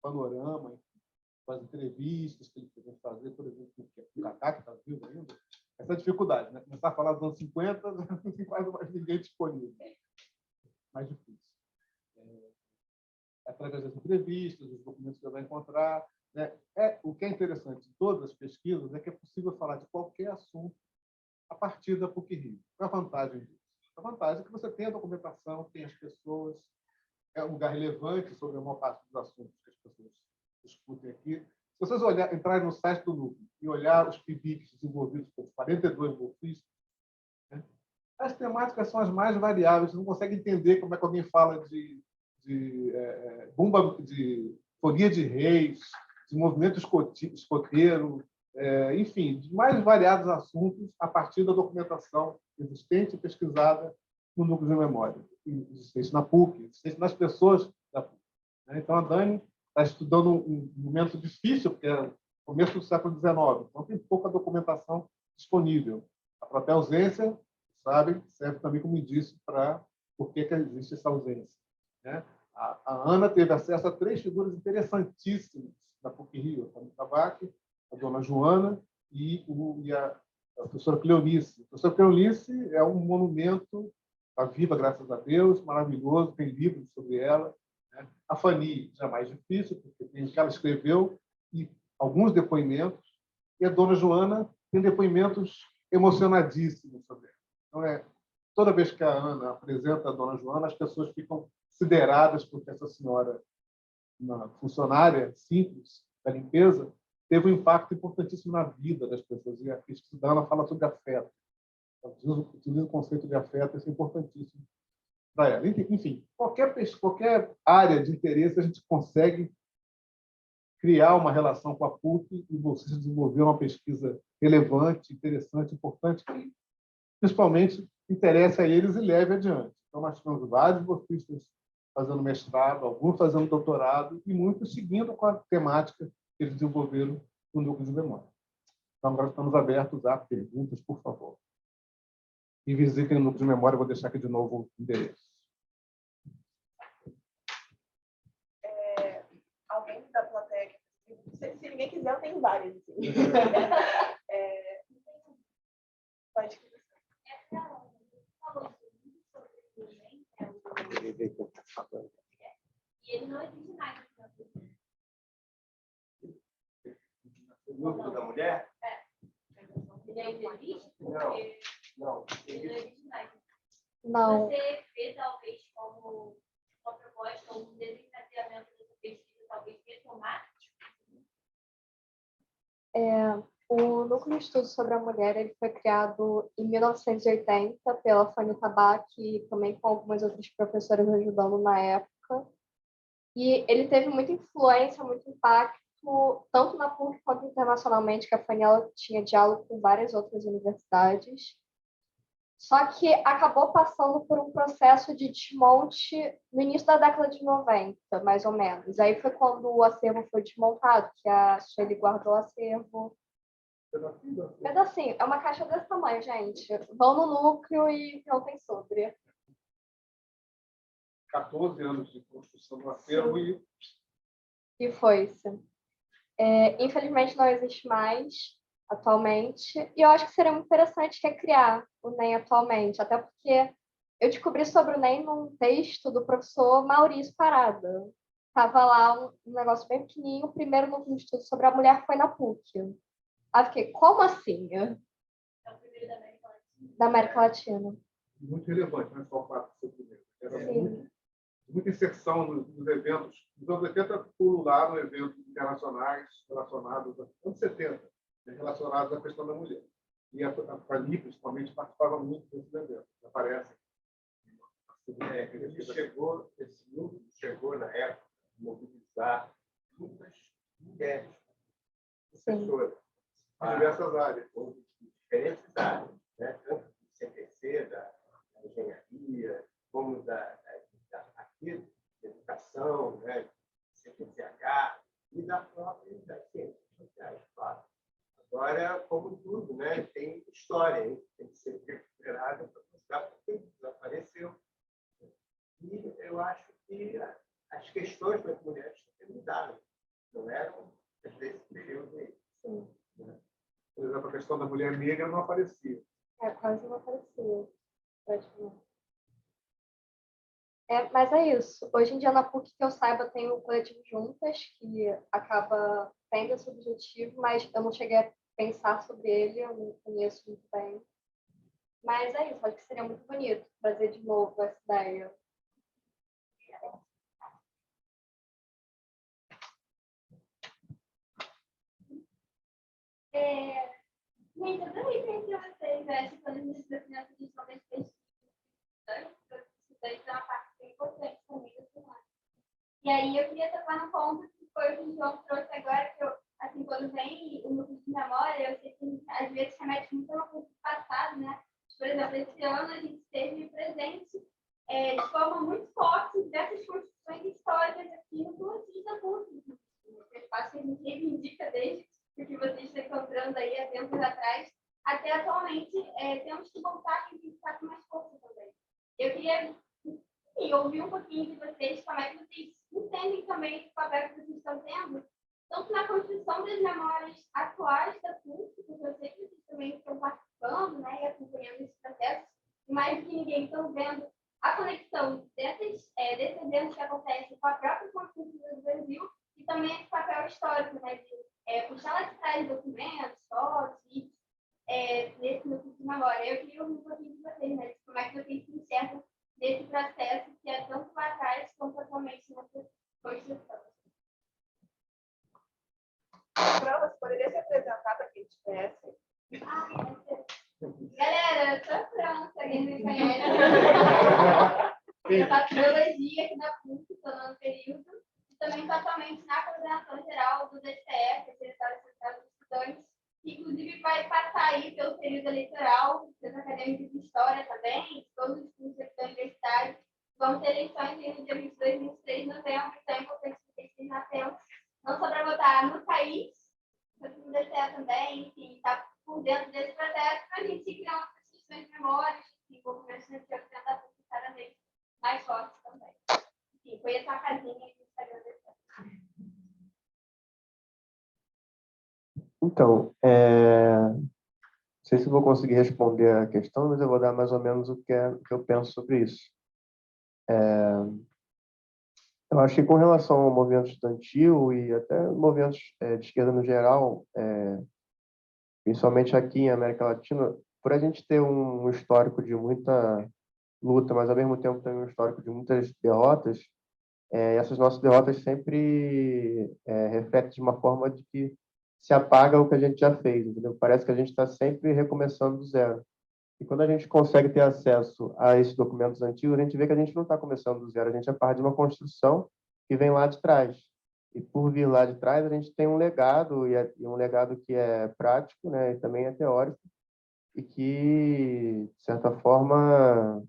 Speaker 1: panorama, com as entrevistas que ele precisa fazer, por exemplo, com o Kaká, que está vivo ainda. Essa dificuldade, né? Começar a falar dos anos 50, não tem quase mais ninguém disponível. Mais difícil. Através das entrevistas, dos documentos que ele vai encontrar. Né? O que é interessante de todas as pesquisas é que é possível falar de qualquer assunto a partir da PUC-Rio. Qual é a vantagem disso? A vantagem é que você tem a documentação, tem as pessoas, é um lugar relevante sobre a maior parte dos assuntos que as pessoas discutem aqui. Se vocês entrarem no site do Núcleo e olhar os PIBICs desenvolvidos por 42 bolsistas, né? As temáticas são as mais variáveis. Você não consegue entender como é que alguém fala de folia de reis, de movimento escoteiro, enfim, de mais variados assuntos a partir da documentação existente e pesquisada no núcleo de memória, existente na PUC, existente nas pessoas da PUC. Então, a Dani está estudando um momento difícil, porque é o começo do século XIX, então tem pouca documentação disponível. A própria ausência, sabe, serve também como indício para por que existe essa ausência. Né? A Ana teve acesso a 3 figuras interessantíssimas da PUC-Rio, a Tânia Tabaque, a dona Joana e a professora Cleonice. A professora Cleonice é um monumento, está viva, graças a Deus, maravilhoso, tem livros sobre ela. Né? A Fanny já é mais difícil, porque tem o que ela escreveu e alguns depoimentos, e a dona Joana tem depoimentos emocionadíssimos sobre ela. Então, toda vez que a Ana apresenta a dona Joana, as pessoas ficam sideradas porque essa senhora, uma funcionária simples da limpeza, teve um impacto importantíssimo na vida das pessoas. E a pesquisa da Ana fala sobre afeto. Ela utiliza o conceito de afeto, isso é importantíssimo para ela. Enfim, qualquer área de interesse a gente consegue criar uma relação com a PUC e você desenvolver uma pesquisa relevante, interessante, importante, que principalmente interesse a eles e leve adiante. Então, nós tivemos vários bolsistas fazendo mestrado, alguns fazendo doutorado e muitos seguindo com a temática que eles desenvolveram no núcleo de memória. Então, agora estamos abertos a perguntas, por favor. E visitem o núcleo de memória, vou deixar aqui de novo o endereço.
Speaker 6: Alguém da plateia, se ninguém quiser, eu tenho várias. Assim. Pode começar.
Speaker 7: E ele não existe mais.
Speaker 2: O núcleo da mulher?
Speaker 7: Ele ainda existe?
Speaker 2: Não.
Speaker 7: Ele não existe mais.
Speaker 3: Não.
Speaker 7: Você vê, talvez, como uma proposta, um desencadeamento dessa pesquisa, talvez, retomar?
Speaker 3: O Núcleo de Estudos sobre a Mulher ele foi criado em 1980 pela Fanny Tabaque e também com algumas outras professoras ajudando na época. E ele teve muita influência, muito impacto, tanto na PUC quanto internacionalmente, que a Fanny ela tinha diálogo com várias outras universidades. Só que acabou passando por um processo de desmonte no início da década de 90, mais ou menos. Aí foi quando o acervo foi desmontado, que a Sueli guardou o acervo. Pedacinho, é uma caixa desse tamanho, gente. Vão no núcleo e perguntem sobre.
Speaker 1: 14 anos de construção do acervo
Speaker 3: E foi-se. Infelizmente, não existe mais atualmente. E eu acho que seria muito interessante recriar o NEM atualmente, até porque eu descobri sobre o NEM num texto do professor Maurício Parada. Tava lá um negócio bem pequenininho, o primeiro núcleo de estudo sobre a mulher foi na PUC. Aí eu fiquei, como assim?
Speaker 7: É o primeiro da América Latina.
Speaker 3: Da América Latina.
Speaker 1: Muito relevante, não é só o fato de ser o primeiro. Era
Speaker 3: Sim.
Speaker 1: muita inserção nos eventos. Nos anos 80, pulularam eventos internacionais relacionados, anos 70, relacionados à questão da mulher. E a FANI, principalmente, participava muito desses eventos. Aparecem.
Speaker 2: Esse núcleo chegou, na época, a mobilizar muitas mulheres, professoras,
Speaker 1: Em diversas áreas.
Speaker 2: de diferentes áreas, né? Tanto do CPC, da engenharia, como aqui, da educação, né? CPCH, e da própria das ciências sociais, claro. Agora, como tudo, né? Tem história, hein? Tem que ser recuperada para mostrar por que desapareceu. E eu acho que as questões das mulheres também mudaram. Não eram desse período aí.
Speaker 3: Sim.
Speaker 1: Por exemplo, a questão da mulher negra não aparecia.
Speaker 3: Quase não apareceu. Praticamente. Mas é isso. Hoje em dia, na PUC, que eu saiba, tem o coletivo Juntas, que acaba tendo esse objetivo, mas eu não cheguei a pensar sobre ele, eu não conheço muito bem. Mas é isso, acho que seria muito bonito trazer de novo essa ideia.
Speaker 7: Gente, eu adorei conhecer vocês. Eu acho que quando a gente se apresenta, a gente talvez pesquisa. Isso é uma parte bem importante também do cenário. E aí eu queria tocar no ponto que foi o que o João trouxe agora, que eu, assim, quando vem o núcleo de memória, eu sei que às vezes remete muito ao curso passado, né? Por exemplo, esse ano a gente teve presente de forma muito forte dessas construções históricas aqui no Boletim da PUC. O espaço que a gente reivindica desde o que vocês estão encontrando aí há tempos atrás, até atualmente, temos que voltar a reivindicar com mais força também. Eu queria ouvir um pouquinho de vocês, como é que vocês entendem também o papel que vocês estão tendo, tanto na construção das memórias atuais da PUC, porque eu sei que vocês também estão participando, né, e acompanhando esse processo, e mais do que ninguém estão vendo a conexão desses eventos que acontecem com a própria Constituição do Brasil e também esse papel histórico, né, de puxar lá de trás documentos, fotos, vídeos, nesse núcleo de memória. Eu queria ouvir um pouquinho de vocês, né, de como é que vocês se enxergam nesse processo que é tanto lá atrás quanto atualmente nessa construção.
Speaker 6: Fran, você poderia se apresentar para quem estivesse?
Speaker 7: Galera, eu sou a França, quem me conhece. Eu faço biologia aqui na PUC, estou no período, e também estou atualmente na coordenação geral do DCE, Secretário Central dos Estudantes, que inclusive vai passar aí pelo período eleitoral, centro acadêmico de História também, todos os cursos aqui da universidade. Vão ter eleições no dia 22 e 23 de novembro, então é importante que vocês estejam atentos, não só para votar no país, mas no DCE também, enfim, está por dentro desse processo, para a gente criar umas questões de memórias, desenvolvimento de tentar cada vez mais fortes também. Enfim, foi essa casinha que a gente está agradecendo.
Speaker 5: Então, não sei se vou conseguir responder a questão, mas eu vou dar mais ou menos o que eu penso sobre isso. Eu acho que com relação ao movimento estudantil e até movimentos de esquerda no geral, principalmente aqui em América Latina, por a gente ter um histórico de muita luta, mas ao mesmo tempo também um histórico de muitas derrotas, essas nossas derrotas sempre refletem de uma forma de que se apaga o que a gente já fez, entendeu? Parece que a gente está sempre recomeçando do zero. E quando a gente consegue ter acesso a esses documentos antigos, a gente vê que a gente não está começando do zero, a gente é parte de uma construção que vem lá de trás. E por vir lá de trás, a gente tem um legado, e um legado que é prático, né, e também é teórico, e que, de certa forma,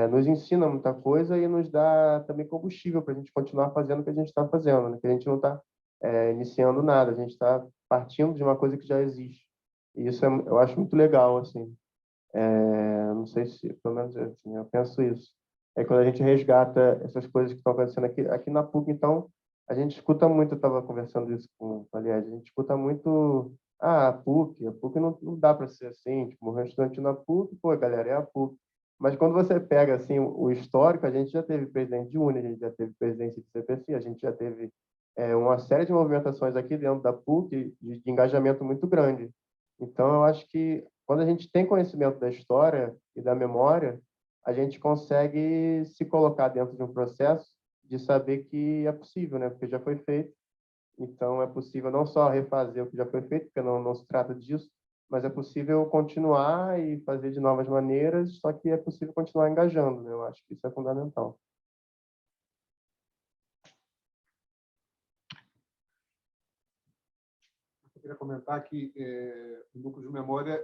Speaker 5: nos ensina muita coisa e nos dá também combustível para a gente continuar fazendo o que a gente está fazendo, né? Que a gente não está iniciando nada, a gente está partindo de uma coisa que já existe. E isso eu acho muito legal, assim. Não sei se, pelo menos assim, eu penso isso. Aí quando a gente resgata essas coisas que estão acontecendo aqui na PUC, então, a gente escuta muito, eu estava conversando isso aliás, a gente escuta muito, a PUC não dá para ser assim, tipo, morreu um estudante na PUC, pô, galera, é a PUC. Mas quando você pega assim o histórico, a gente já teve presidente de UNE, a gente já teve presidente de CPC, a gente já teve uma série de movimentações aqui dentro da PUC de engajamento muito grande. Então, eu acho que quando a gente tem conhecimento da história e da memória, a gente consegue se colocar dentro de um processo de saber que é possível, né? Porque já foi feito. Então, é possível não só refazer o que já foi feito, porque não se trata disso, mas é possível continuar e fazer de novas maneiras, só que é possível continuar engajando, né? Eu acho que isso é fundamental.
Speaker 1: Eu queria comentar que o núcleo de memória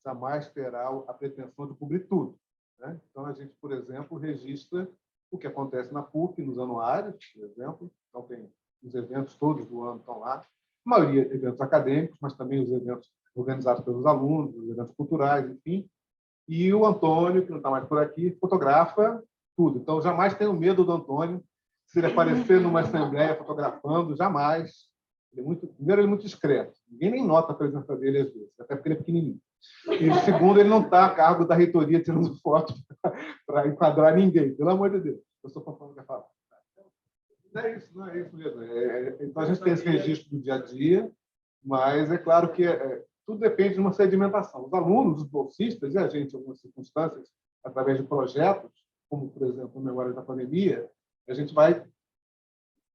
Speaker 1: jamais terá a pretensão de cobrir tudo, né? Então, a gente, por exemplo, registra o que acontece na PUC, nos anuários, por exemplo. Então, tem os eventos todos do ano estão lá. A maioria eventos acadêmicos, mas também os eventos organizados pelos alunos, os eventos culturais, enfim. E o Antônio, que não está mais por aqui, fotografa tudo. Então, jamais tenho medo do Antônio. Se ele aparecer numa assembleia fotografando, jamais. Primeiro, ele é muito discreto. Ninguém nem nota a presença dele às vezes, até porque ele é pequenininho. E, segundo, ele não está a cargo da reitoria tirando foto para enquadrar ninguém. Pelo amor de Deus. Eu sou falando que falar. Não é isso mesmo. Então, a gente tem esse registro do dia a dia, mas é claro que tudo depende de uma sedimentação. Os alunos, os bolsistas e a gente, em algumas circunstâncias, através de projetos, como, por exemplo, a Memória da Pandemia, a gente vai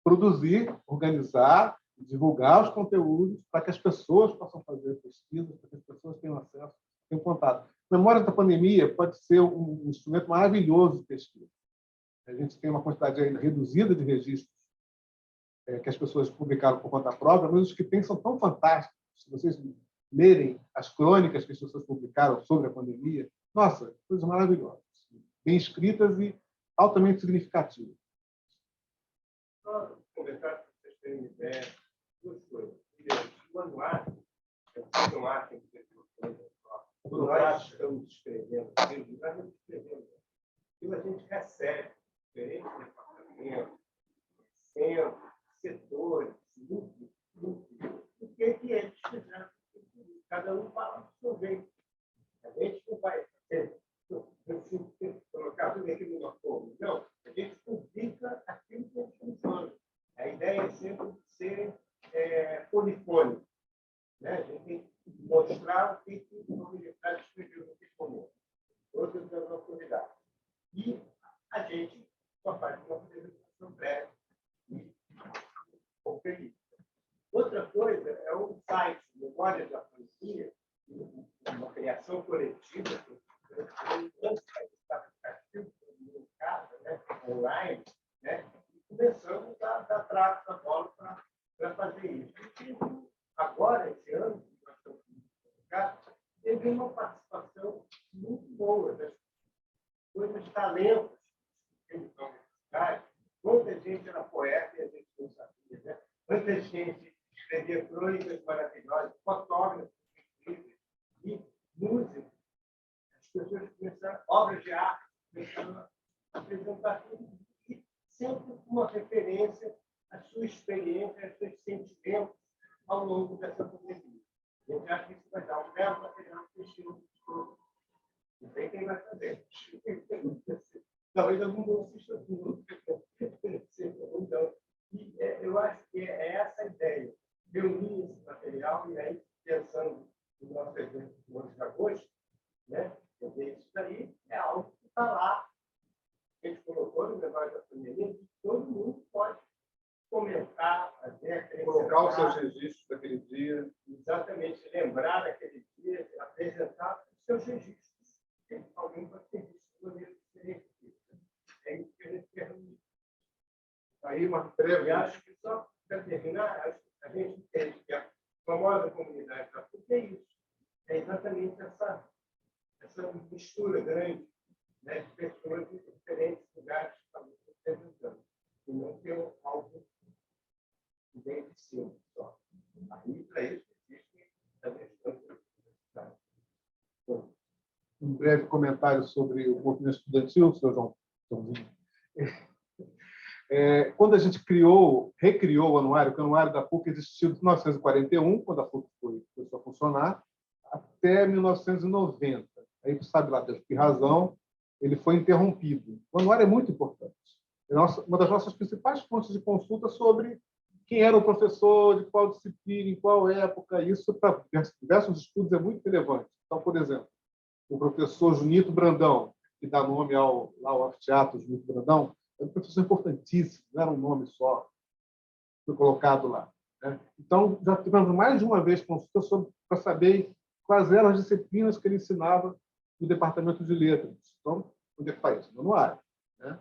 Speaker 1: produzir, organizar, divulgar os conteúdos para que as pessoas possam fazer pesquisas, para que as pessoas tenham acesso, tenham contato. Memória da Pandemia pode ser um instrumento maravilhoso de pesquisa. A gente tem uma quantidade ainda reduzida de registros que as pessoas publicaram por conta própria, mas os que tem são tão fantásticos. Se vocês lerem as crônicas que as pessoas publicaram sobre a pandemia, nossa, coisas maravilhosas, bem escritas e altamente significativas.
Speaker 2: Só comentar para vocês terem uma ideia, duas coisas. Primeiro, o anuário, é um ato que quando nós estamos escrevendo, nós não escrevemos. E a gente recebe diferentes departamentos, centros, setores, núcleos, o que eles fizeram. Cada um fala do seu jeito. A gente não vai colocar tudo aquilo no acordo. Não, a gente publica aquilo que a gente funciona. A ideia é sempre ser polifônico. Né? A gente tem que mostrar o que o militar escreveu no que comum. Outros da nossa unidade. E a gente só faz uma apresentação breve e conferir. Outra coisa é o site Memória da Pandemia, uma criação coletiva, online, né? E começamos a dar trato da bola para fazer isso. E agora, esse ano, que nós estamos publicando, teve uma participação muito boa das coisas, talentos que eles estão universitários. Muita gente era poeta e a gente não sabia, né? Muita gente escrevia crônicas maravilhosas, fotógrafos incríveis e músicos. As pessoas começaram, obras de arte, começaram a apresentar tudo, e sempre com uma referência à sua experiência, aos seus sentimentos ao longo dessa pandemia. Eu acho que isso vai dar um belo material para o todo. Não sei quem vai fazer. Talvez algum bolsista tudo. Então, eu acho que é essa a ideia. Reunir esse material e aí, pensando no nosso evento do 11 de agosto, né? Isso daí é algo que está lá. A gente colocou no Memória da Pandemia, que todo mundo pode comentar, fazer,
Speaker 1: colocar os seus registros daquele dia.
Speaker 2: Exatamente, lembrar daquele dia, apresentar os seus registros. Alguém pode ter visto de maneira diferente. É isso que a gente quer reunir.
Speaker 1: Aí, uma breve.
Speaker 2: E acho que só para terminar, a gente entende que a famosa comunidade da PUC é isso. É exatamente essa mistura grande, né, de pessoas de diferentes lugares que estão representando. E não ter algo que vem de cima só. Aí, para isso, existe também
Speaker 1: um breve comentário sobre o movimento estudantil, senhor Joãozinho. Quando a gente recriou o anuário, porque o anuário da PUC existiu de 1941, quando a PUC começou a funcionar, até 1990. aí sabe lá Deus por que razão, ele foi interrompido. O anuário é muito importante. Uma das nossas principais fontes de consulta sobre quem era o professor, de qual disciplina, em qual época. Isso, para diversos estudos, é muito relevante. Então, por exemplo, o professor Junito Brandão, que dá nome ao teatro Junito Brandão, é um professor importantíssimo, não era um nome só, foi colocado lá. Né? Então, já tivemos mais de uma vez consulta para saber quais eram as disciplinas que ele ensinava no departamento de letras. Então, onde é que faz isso? No anuário. Né?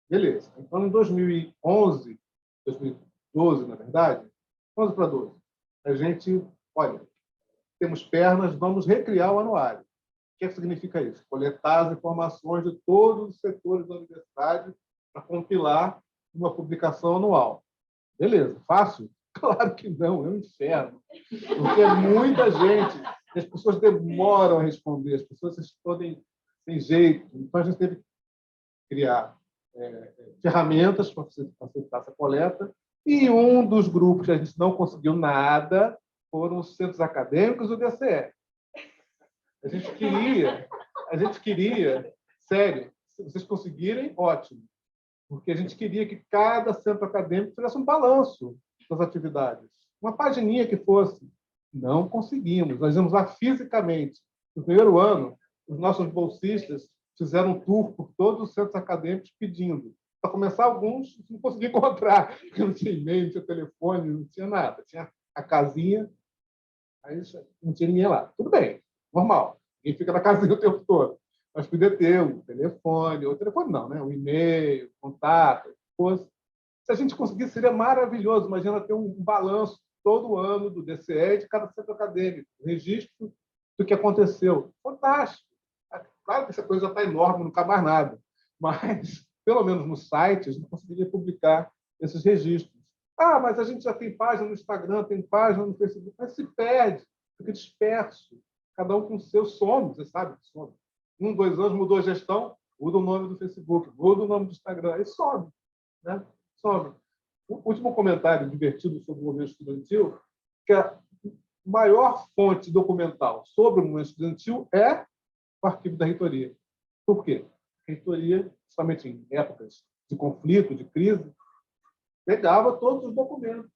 Speaker 1: Beleza. Então, em 2011, 2012, na verdade, 11 para 12, a gente, olha, temos pernas, vamos recriar o anuário. O que significa isso? Coletar as informações de todos os setores da universidade para compilar uma publicação anual. Beleza, fácil? Claro que não, é um inferno. Porque é muita gente, as pessoas demoram a responder, as pessoas respondem sem jeito. Então, a gente teve que criar ferramentas para facilitar essa coleta. E um dos grupos que a gente não conseguiu nada foram os centros acadêmicos do DCE. A gente queria, sério, se vocês conseguirem, ótimo. Porque a gente queria que cada centro acadêmico fizesse um balanço das atividades. Uma pagininha que fosse. Não conseguimos. Nós íamos lá fisicamente. No primeiro ano, os nossos bolsistas fizeram um tour por todos os centros acadêmicos pedindo. Para começar, alguns não conseguiam encontrar, porque não tinha e-mail, não tinha telefone, não tinha nada. Tinha a casinha, aí não tinha ninguém lá. Tudo bem, normal. Ninguém fica na casinha o tempo todo. Mas podia ter um telefone, ou telefone não, né? Um e-mail, contato, fosse. Se a gente conseguisse, seria maravilhoso. Imagina ter um balanço todo ano do DCE de cada centro acadêmico, registro do que aconteceu. Fantástico. Claro que essa coisa já está enorme, não cabe mais nada. Mas, pelo menos no site, a gente conseguiria publicar esses registros. Ah, mas a gente já tem página no Instagram, tem página no Facebook, mas se perde, fica disperso. Cada um com o seu some, você sabe que some. 1, 2 anos mudou a gestão, muda o nome do Facebook, muda o nome do Instagram, e sobe. Né? Sobe. O último comentário divertido sobre o movimento estudantil, que a maior fonte documental sobre o movimento estudantil é o arquivo da reitoria. Por quê? A reitoria, somente em épocas de conflito, de crise, pegava todos os documentos,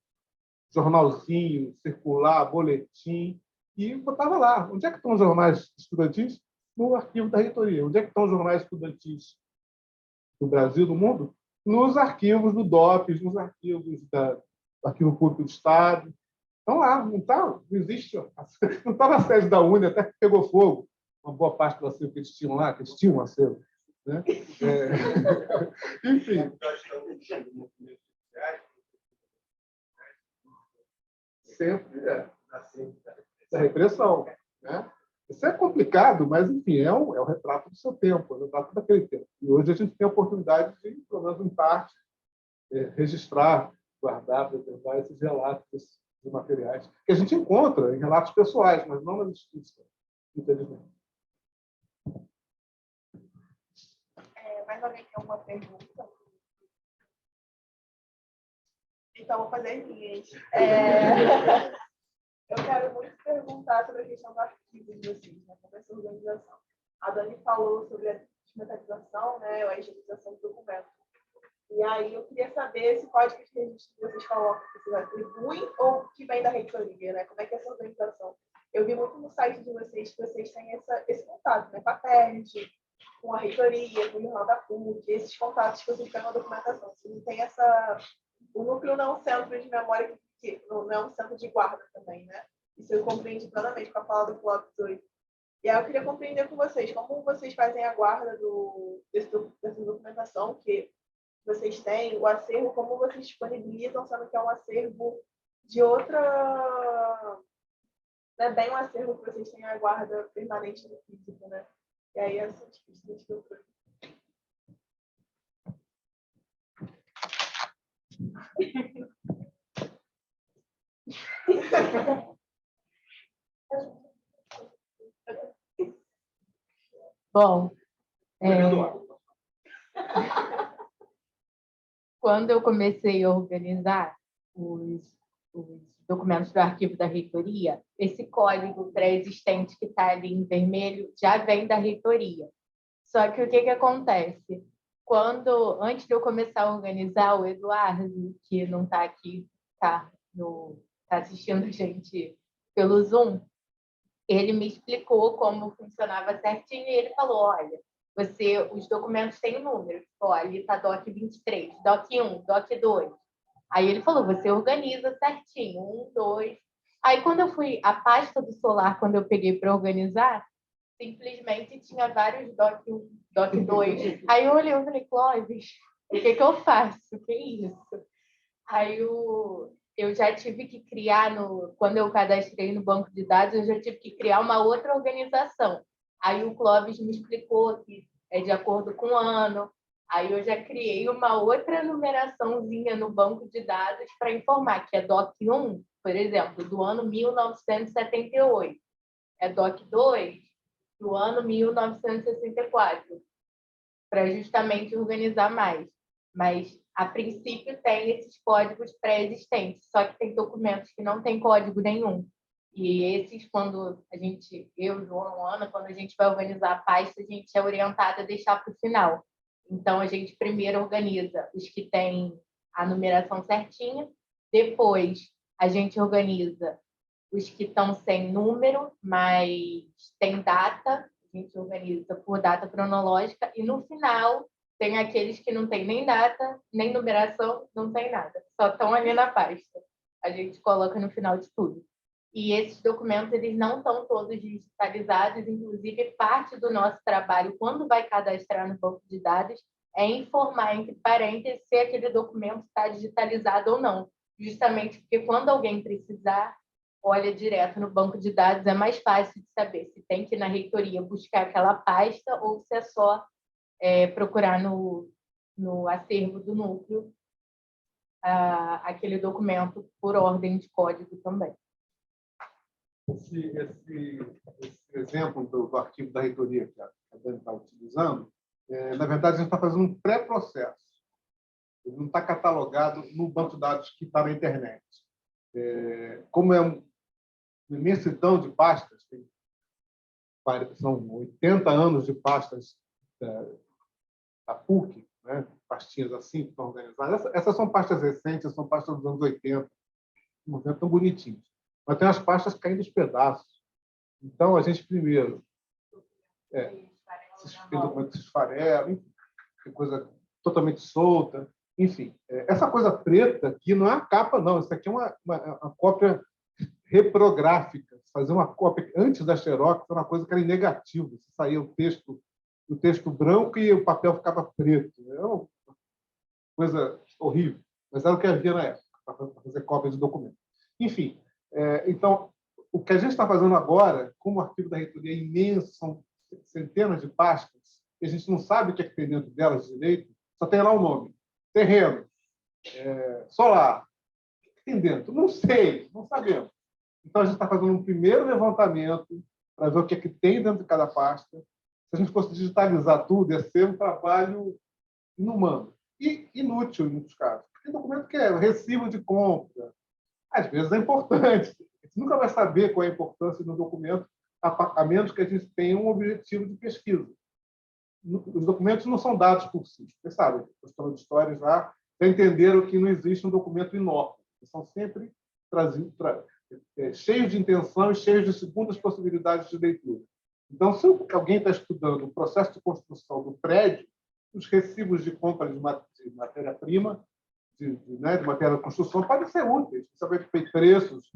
Speaker 1: jornalzinho, circular, boletim, e botava lá. Onde é que estão os jornais estudantis? No arquivo da reitoria. Onde é que estão os jornais estudantis do Brasil, do mundo? Nos arquivos do DOPS, nos arquivos do Arquivo Público do Estado. Estão lá, não está, não existe. Não está na sede da UNE, até que pegou fogo. Uma boa parte do acervo que eles tinham lá, que eles tinham um acervo. Né? Enfim. Sempre da repressão. Né? Isso é complicado, mas, enfim, é o retrato do seu tempo, é o retrato daquele tempo. E hoje a gente tem a oportunidade de, pelo menos em parte, registrar, guardar, preservar esses relatos, esses materiais, que a gente encontra em relatos pessoais, mas não nas instituições, infelizmente.
Speaker 6: Mais alguém tem alguma pergunta? Então, vou fazer as minhas. Eu quero muito perguntar sobre a questão do arquivo de vocês, né? Como é essa organização. A Dani falou sobre a desmetalização, né? Ou a higienização do documento. E aí eu queria saber se o código de registro que vocês colocam, que vocês atribuem ou que vem da reitoria, né? Como é que é essa organização? Eu vi muito no site de vocês que vocês têm esse contato, né? Com a PERJ, com a reitoria, com o jornal da PUC, esses contatos que vocês pegam na documentação. Vocês não tem essa... O núcleo não é um centro de memória, que não é um centro de guarda também, né? Isso eu compreendi plenamente com a fala do Clóvis hoje. E aí eu queria compreender com vocês, como vocês fazem a guarda dessa documentação que vocês têm, o acervo, como vocês disponibilizam, sendo que é um acervo de outra... Não é bem um acervo que vocês têm a guarda permanente no físico, né? E aí essa discussão que eu trouxe.
Speaker 4: Bom, quando eu comecei a organizar os os documentos do arquivo da reitoria, esse código pré-existente que está ali em vermelho já vem da reitoria. Só que o que acontece? Antes de eu começar a organizar, o Eduardo, que não está aqui, está assistindo a gente pelo Zoom, ele me explicou como funcionava certinho e ele falou, olha, os documentos têm número. Olha, ali está DOC 23, DOC 1, DOC 2. Aí ele falou, você organiza certinho, 1, 2. Aí quando eu fui, a pasta do Solar, quando eu peguei para organizar, simplesmente tinha vários DOC 1, DOC 2. Aí eu olhei e falei, Clóvis, o que eu faço? O que é isso? Aí eu já tive que criar, quando eu cadastrei no banco de dados, eu já tive que criar uma outra organização. Aí o Clóvis me explicou que é de acordo com o ano. Aí eu já criei uma outra numeraçãozinha no banco de dados para informar que é DOC 1, por exemplo, do ano 1978. É DOC 2, do ano 1964, para justamente organizar mais. Mas, a princípio, tem esses códigos pré-existentes, só que tem documentos que não tem código nenhum. E esses, quando eu, João, Ana, quando a gente vai organizar a pasta, a gente é orientada a deixar para o final. Então, a gente primeiro organiza os que têm a numeração certinha, depois a gente organiza os que estão sem número, mas tem data, a gente organiza por data cronológica, e no final tem aqueles que não tem nem data, nem numeração, não tem nada. Só estão ali na pasta. A gente coloca no final de tudo. E esses documentos, eles não estão todos digitalizados, inclusive parte do nosso trabalho, quando vai cadastrar no banco de dados, é informar entre parênteses se aquele documento está digitalizado ou não. Justamente porque quando alguém precisar, olha direto no banco de dados, é mais fácil de saber se tem que ir na reitoria buscar aquela pasta ou se é só procurar no acervo do núcleo aquele documento por ordem de código também.
Speaker 1: Esse exemplo do arquivo da reitoria que a Dani está utilizando, na verdade, a gente está fazendo um pré-processo. Ele não está catalogado no banco de dados que está na internet. Como é uma imensidão de pastas, são 80 anos de pastas da PUC, né? Pastinhas assim que estão organizadas. Essas são pastas recentes, são pastas dos anos 80, não é tão bonitinhos. Mas tem as pastas caindo aos pedaços. Então, a gente primeiro documentos se esfarelam, tem coisa totalmente solta. Enfim, essa coisa preta aqui não é a capa, não. Isso aqui é uma cópia reprográfica. Fazer uma cópia antes da Xerox era uma coisa que era em negativo. Você saía o texto branco e o papel ficava preto. É uma coisa horrível. Mas era o que havia na época, para fazer cópia de documento. Enfim, então, o que a gente está fazendo agora, como o arquivo da reitoria é imenso, são centenas de pastas, e a gente não sabe o que é que tem dentro delas direito, só tem lá o nome. Terreno, solar. O que tem dentro? Não sei, não sabemos. Então, a gente está fazendo um primeiro levantamento para ver o que é que tem dentro de cada pasta. Se a gente fosse digitalizar tudo, ia ser um trabalho inumano e inútil, em muitos casos. Tem documento que é recibo de compra. Às vezes é importante. A gente nunca vai saber qual é a importância do documento, a menos que a gente tenha um objetivo de pesquisa. Os documentos não são dados por si. Você sabe, os tradutores lá já entenderam que não existe um documento inócuo. Eles são sempre cheios de intenção e cheios de segundas possibilidades de leitura. Então, se alguém está estudando o processo de construção do prédio, os recibos de compra de matéria-prima, de matéria de construção, podem ser úteis. Você vai ter preços,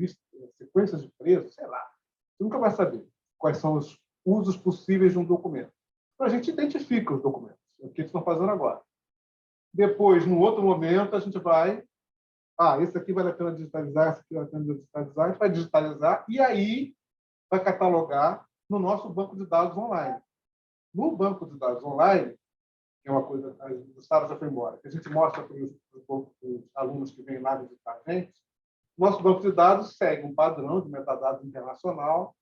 Speaker 1: sequências de preços, sei lá. Você nunca vai saber quais são os usos possíveis de um documento. Então, a gente identifica os documentos. É o que eles estão fazendo agora. Depois, num outro momento, a gente vai... esse aqui vale a pena digitalizar, esse aqui vale a pena digitalizar. A gente vai digitalizar e aí vai catalogar no nosso banco de dados online. No banco de dados online, que é uma coisa que o Gustavo já foi embora, que a gente mostra para os alunos que vêm lá visitar a gente, nosso banco de dados segue um padrão de metadados internacional.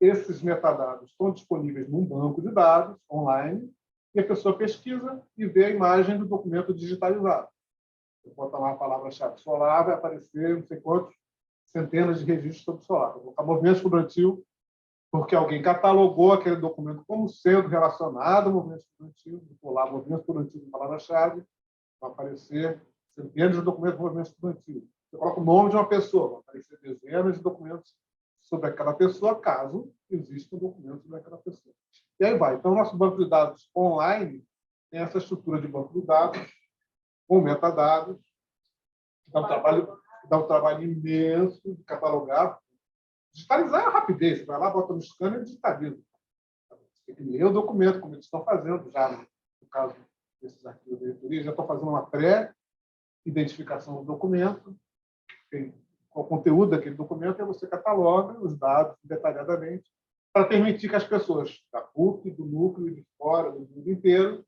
Speaker 1: Esses metadados estão disponíveis num banco de dados online e a pessoa pesquisa e vê a imagem do documento digitalizado. Eu boto lá a palavra-chave solar, vai aparecer não sei quantos centenas de registros sobre solar. Eu vou colocar movimento estudantil, porque alguém catalogou aquele documento como sendo relacionado ao movimento estudantil, vou lá, movimento estudantil com palavra-chave, vai aparecer centenas de documentos do movimento estudantil. Você coloca o nome de uma pessoa, vai aparecer dezenas de documentos sobre aquela pessoa, caso exista um documento sobre aquela pessoa. E aí vai. Então, o nosso banco de dados online tem essa estrutura de banco de dados, com metadados, que dá um trabalho imenso de catalogar. Digitalizar é a rapidez. Você vai lá, bota no scanner e digitaliza. Você tem que ler o documento, como eles estão fazendo já, no caso desses arquivos de diretoria, já estão fazendo uma pré-identificação do documento, qual o conteúdo daquele documento, e você cataloga os dados detalhadamente para permitir que as pessoas da PUC, do núcleo e de fora, do mundo inteiro,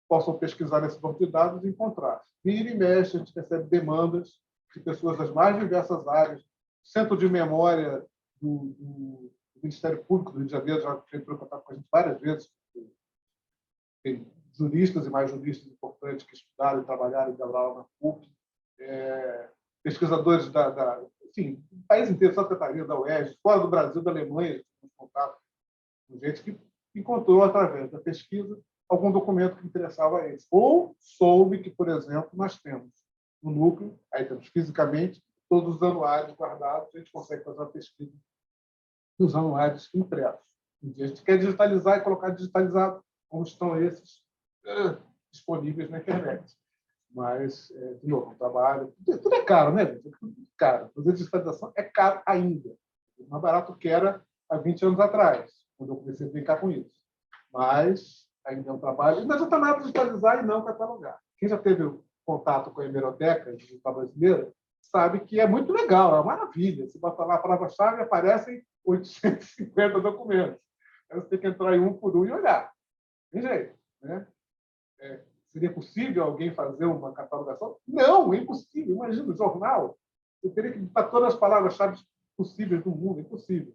Speaker 1: possam pesquisar nesse banco de dados e encontrar. Vira e mexe, a gente recebe demandas de pessoas das mais diversas áreas. O Centro de Memória do Ministério Público do Rio de Janeiro já entrou em contato com a gente várias vezes. Tem juristas e mais juristas importantes que estudaram e trabalharam e trabalharam na PUC. Pesquisadores enfim, do país inteiro, Santa Catarina, da UERJ, fora do Brasil, da Alemanha, temos contato com gente que encontrou, através da pesquisa, algum documento que interessava a eles. Ou soube que, por exemplo, nós temos no núcleo, aí temos fisicamente, todos os anuários guardados, a gente consegue fazer uma pesquisa dos anuários impressos. Um dia a gente quer digitalizar e colocar digitalizado, como estão esses disponíveis na internet. Mas, de novo, o trabalho... Tudo é caro, né, gente? Tudo é caro. Fazer digitalização é caro ainda. É mais barato que era há 20 anos atrás, quando eu comecei a brincar com isso. Mas ainda é um trabalho... Não adianta nada digitalizar e não catalogar. Quem já teve contato com a hemeroteca digital brasileira sabe que é muito legal, é uma maravilha. Você bota lá a palavra-chave e aparecem 850 documentos. Aí você tem que entrar em um por um e olhar. Tem jeito, né? Seria possível alguém fazer uma catalogação? Não, é impossível. Imagina, o jornal. Você teria que botar todas as palavras-chave possíveis do mundo. É impossível.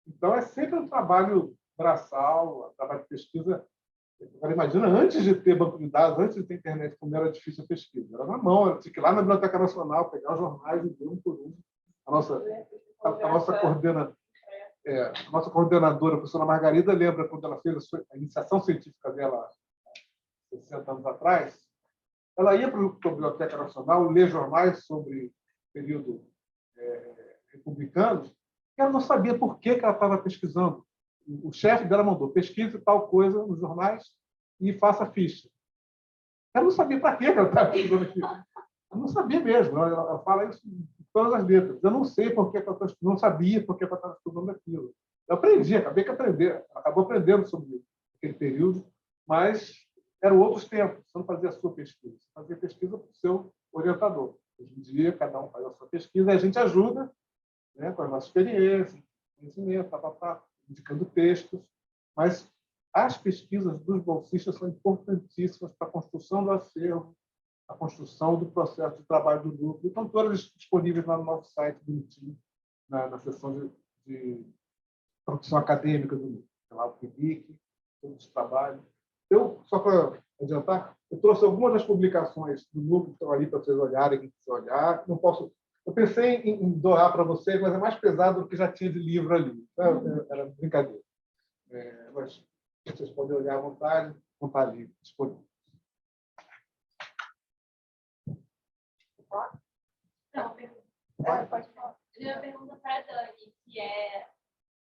Speaker 1: Então, é sempre um trabalho braçal, um trabalho de pesquisa. Agora, imagina, antes de ter banco de dados, antes de ter internet, como era difícil a pesquisa. Era na mão, tinha que ir lá na Biblioteca Nacional, pegar os jornais e ver um por um. A nossa coordenadora, a professora Margarida, lembra quando ela fez a iniciação científica dela 60 anos atrás, ela ia para a Biblioteca Nacional ler jornais sobre o período republicano, e ela não sabia por que ela estava pesquisando. O chefe dela mandou: pesquise tal coisa nos jornais e faça ficha. Ela não sabia para que ela estava pesquisando aquilo. Ela não sabia mesmo. Ela fala isso em todas as letras. Eu não sei por que ela estava estudando, não sabia por que ela estava estudando aquilo. Eu aprendi, acabei que aprender. Acabou aprendendo sobre aquele período, mas eram outros tempos. Você não fazia a sua pesquisa, você fazia pesquisa para o seu orientador. Hoje em dia, cada um faz a sua pesquisa e a gente ajuda, né, com a nossa experiência, conhecimento, indicando textos, mas as pesquisas dos bolsistas são importantíssimas para a construção do acervo, a construção do processo de trabalho do grupo. Estão todas disponíveis lá no nosso site, bonitinho, na seção de produção acadêmica do grupo. Tem lá o PIBIC, todo esse trabalho. Só para adiantar, eu trouxe algumas das publicações do núcleo que estão ali para vocês olharem, quem quiser olhar. Não posso... Eu pensei em doar para vocês, mas é mais pesado do que já tinha de livro ali. Era brincadeira. Mas vocês podem olhar à vontade, vão estar ali disponível.
Speaker 7: Não, pode falar. Eu tenho uma pergunta para a Dani, que é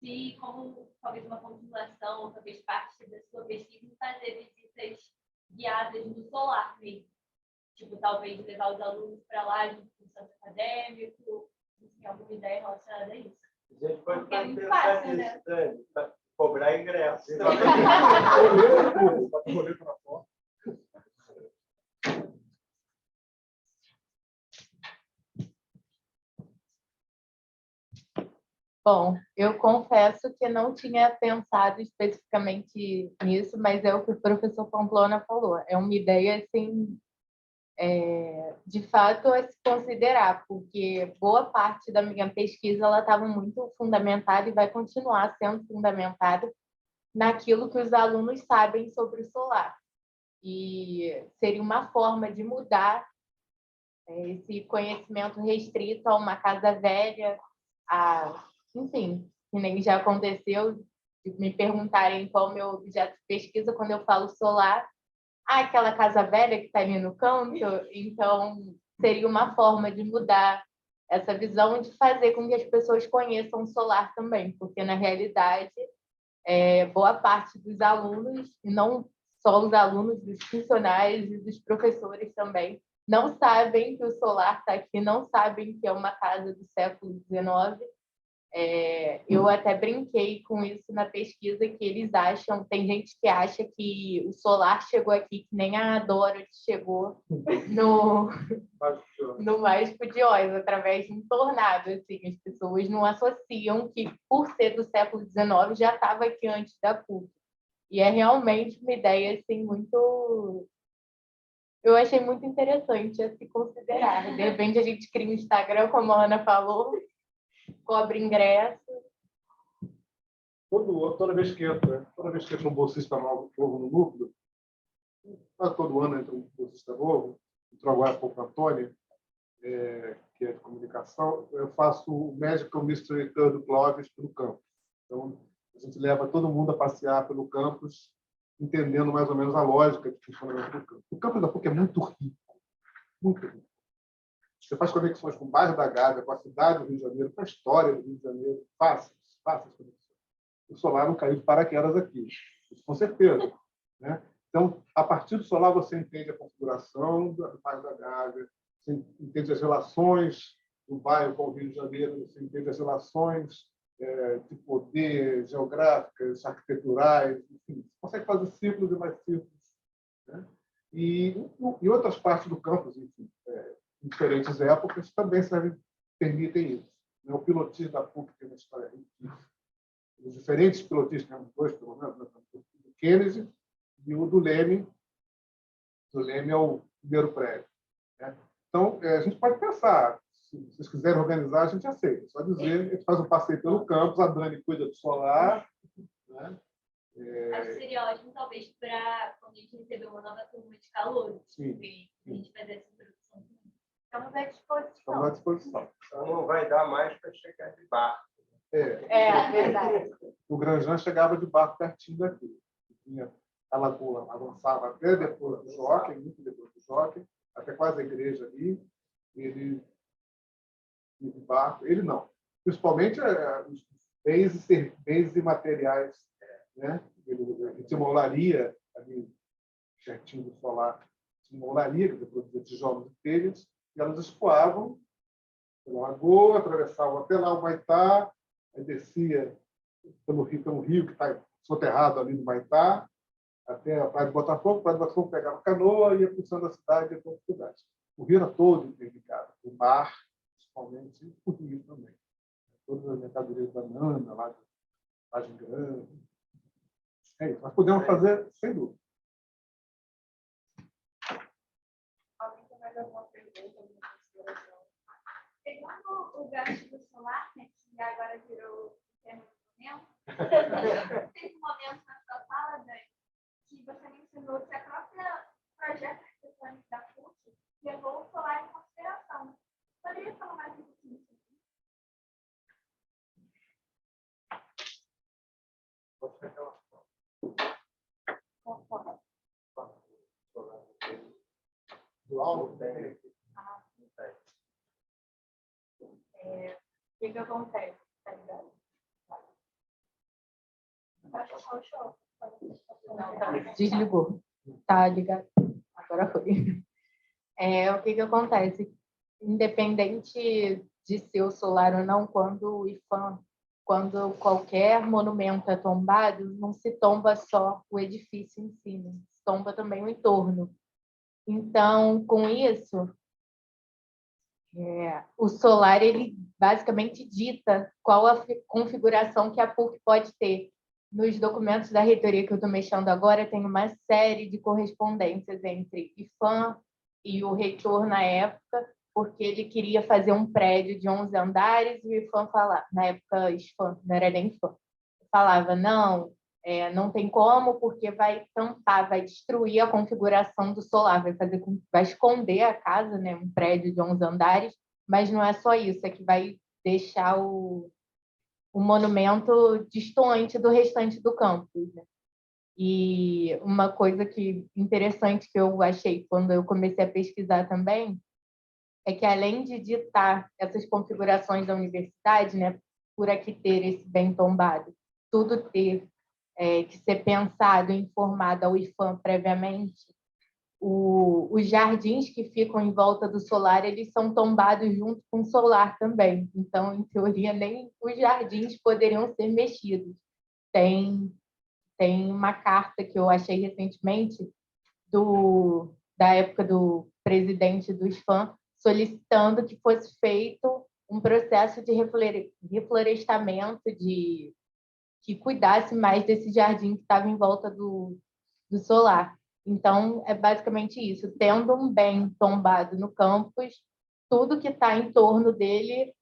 Speaker 7: se, como talvez uma continuação, ou talvez parte da sua pesquisa, fazer visitas guiadas no solar mesmo. Tipo, talvez levar os alunos para lá junto com o centro acadêmico, tem alguma ideia relacionada a isso?
Speaker 2: A gente pode
Speaker 7: Porque é muito
Speaker 2: pensar
Speaker 7: fácil,
Speaker 2: nisso,
Speaker 7: né?
Speaker 2: Dani, para cobrar ingresso.
Speaker 4: Bom, eu confesso que não tinha pensado especificamente nisso, mas é o que o professor Pamplona falou. É uma ideia, assim, de fato, a se considerar, porque boa parte da minha pesquisa ela estava muito fundamentada e vai continuar sendo fundamentada naquilo que os alunos sabem sobre o solar. E seria uma forma de mudar esse conhecimento restrito a uma casa velha, enfim, que nem já aconteceu de me perguntarem qual o meu objeto de pesquisa quando eu falo solar. Aquela casa velha que está ali no canto. Então, seria uma forma de mudar essa visão, de fazer com que as pessoas conheçam o solar também, porque, na realidade, boa parte dos alunos, e não só os alunos, dos funcionários e dos professores também, não sabem que o solar está aqui, não sabem que é uma casa do século XIX. Eu até brinquei com isso na pesquisa, que eles acham, tem gente que acha que o solar chegou aqui, que nem a Dorothy chegou no Mágico de Oz, através de um tornado. Assim, as pessoas não associam que, por ser do século XIX, já estava aqui antes da PUC. E é realmente uma ideia assim, muito... Eu achei muito interessante a se considerar. De repente, a gente cria um Instagram, como a Ana falou, cobre ingresso.
Speaker 1: Toda vez que entra um bolsista novo no núcleo, todo ano entra um bolsista novo, entrou agora com o Antônio, que é de comunicação, eu faço o Magical Mystery Tour do Clóvis pelo campus. Então, a gente leva todo mundo a passear pelo campus, entendendo mais ou menos a lógica de funcionamento do campus. O campus da PUC é muito rico, muito rico. Você faz conexões com o bairro da Gávea, com a cidade do Rio de Janeiro, com a história do Rio de Janeiro, fáceis conexões. O solar não caiu de paraquedas aqui, isso com certeza, né? Então, a partir do solar, você entende a configuração do bairro da Gávea, você entende as relações do bairro com o Rio de Janeiro, você entende as relações de poder, geográficas, arquiteturais, enfim, você consegue fazer ciclos e mais ciclos, né? E outras partes do campus, enfim, em diferentes épocas, também permitem isso. O pilotismo da PUC tem uma história riquíssima. Os diferentes pilotistas, temos dois, pelo menos, do Kennedy e o do Leme. O Leme é o primeiro prédio, né? Então, a gente pode pensar, se vocês quiserem organizar, a gente aceita. Só dizer, a gente faz um passeio pelo campus, a Dani cuida do solar, né?
Speaker 7: Acho que seria ótimo, talvez, para quando a gente receber uma nova turma de calor.
Speaker 1: Sim.
Speaker 7: A gente fazer essa introdução também.
Speaker 4: Estamos à disposição.
Speaker 1: Estamos à disposição.
Speaker 2: Então não vai dar mais para chegar de barco.
Speaker 4: Verdade.
Speaker 1: O Granjan chegava de barco pertinho daqui. A lagoa avançava até depois do Jockey, muito depois do Jockey, até quase a igreja ali. Ele ia de barco. Ele não. Principalmente os bens e materiais, né? Ele tinha uma olaria ali pertinho do solar. Tinha uma olaria que produzia tijolos e telhas, e elas escoavam pela lagoa, atravessavam até lá o Maitá, aí descia pelo rio que está soterrado ali no Maitá, até a Praia de Botafogo. A Praia de Botafogo pegava a canoa e ia para o centro da cidade e ia para outra cidade. O rio era todo interligado, o mar, principalmente, e o rio também. Todas as mercadorias da Nanda, lá de Vargem Grande. É isso, nós podemos fazer sem dúvida.
Speaker 6: Alguém tem mais alguma pergunta, alguma consideração?
Speaker 7: Pegando o gancho do solar, né, que agora virou o tema do momento, teve um momento na sua fala, Dani, que você mencionou que a própria projeto arquitetônico da PUC levou o solar em consideração. Poderia falar mais um pouquinho sobre isso?
Speaker 1: Do alto,
Speaker 4: O que acontece? Tá ligado? Não, tá. Desligou. Tá ligado? Agora foi. O que acontece? Independente de ser o solar ou não, quando qualquer monumento é tombado, não se tomba só o edifício em si, né? Se tomba também o entorno. Então, com isso, o solar ele basicamente dita qual a configuração que a PUC pode ter. Nos documentos da reitoria que eu estou mexendo agora, tem uma série de correspondências entre IPHAN e o reitor na época, porque ele queria fazer um prédio de 11 andares e o IPHAN falava, na época IPHAN, não era nem IPHAN, falava, não, Não tem como, porque vai tampar, vai destruir a configuração do solar, vai esconder a casa, né? Um prédio de 11 andares, mas não é só isso, é que vai deixar o monumento distante do restante do campus, né? E uma coisa interessante que eu achei quando eu comecei a pesquisar também é que, além de ditar essas configurações da universidade, né, por aqui ter esse bem tombado, tudo ter que ser pensado e informado ao IFAM previamente, os jardins que ficam em volta do solar, eles são tombados junto com o solar também. Então, em teoria, nem os jardins poderiam ser mexidos. Tem uma carta que eu achei recentemente da época do presidente do IFAM, solicitando que fosse feito um processo de reflorestamento, que cuidasse mais desse jardim que estava em volta do solar. Então, é basicamente isso. Tendo um bem tombado no campus, tudo que está em torno dele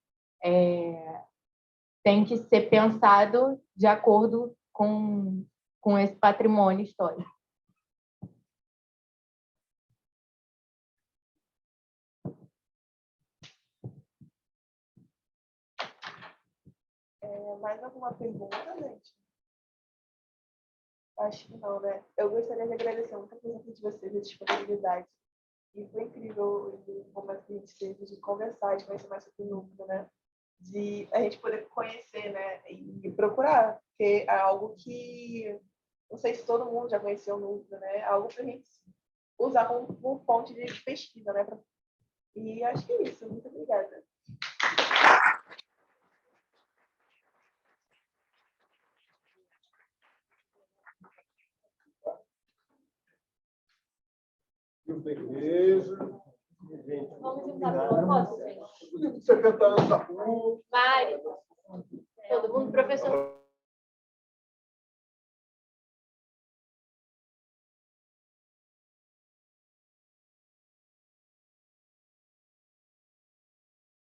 Speaker 4: tem que ser pensado de acordo com esse patrimônio histórico.
Speaker 6: Mais alguma pergunta, gente? Acho que não, né? Eu gostaria de agradecer muito a presença de vocês, a disponibilidade. E foi incrível o momento que a gente teve de conversar, de conhecer mais sobre o núcleo, né? De a gente poder conhecer, né? E procurar, porque é algo que não sei se todo mundo já conheceu o núcleo, né? É algo para a gente usar como fonte de pesquisa, né? E acho que é isso. Muito obrigada.
Speaker 1: Da igreja.
Speaker 3: Vamos juntar pelo almoço, gente?
Speaker 1: 70 anos da rua.
Speaker 3: Vários. Todo mundo, professor.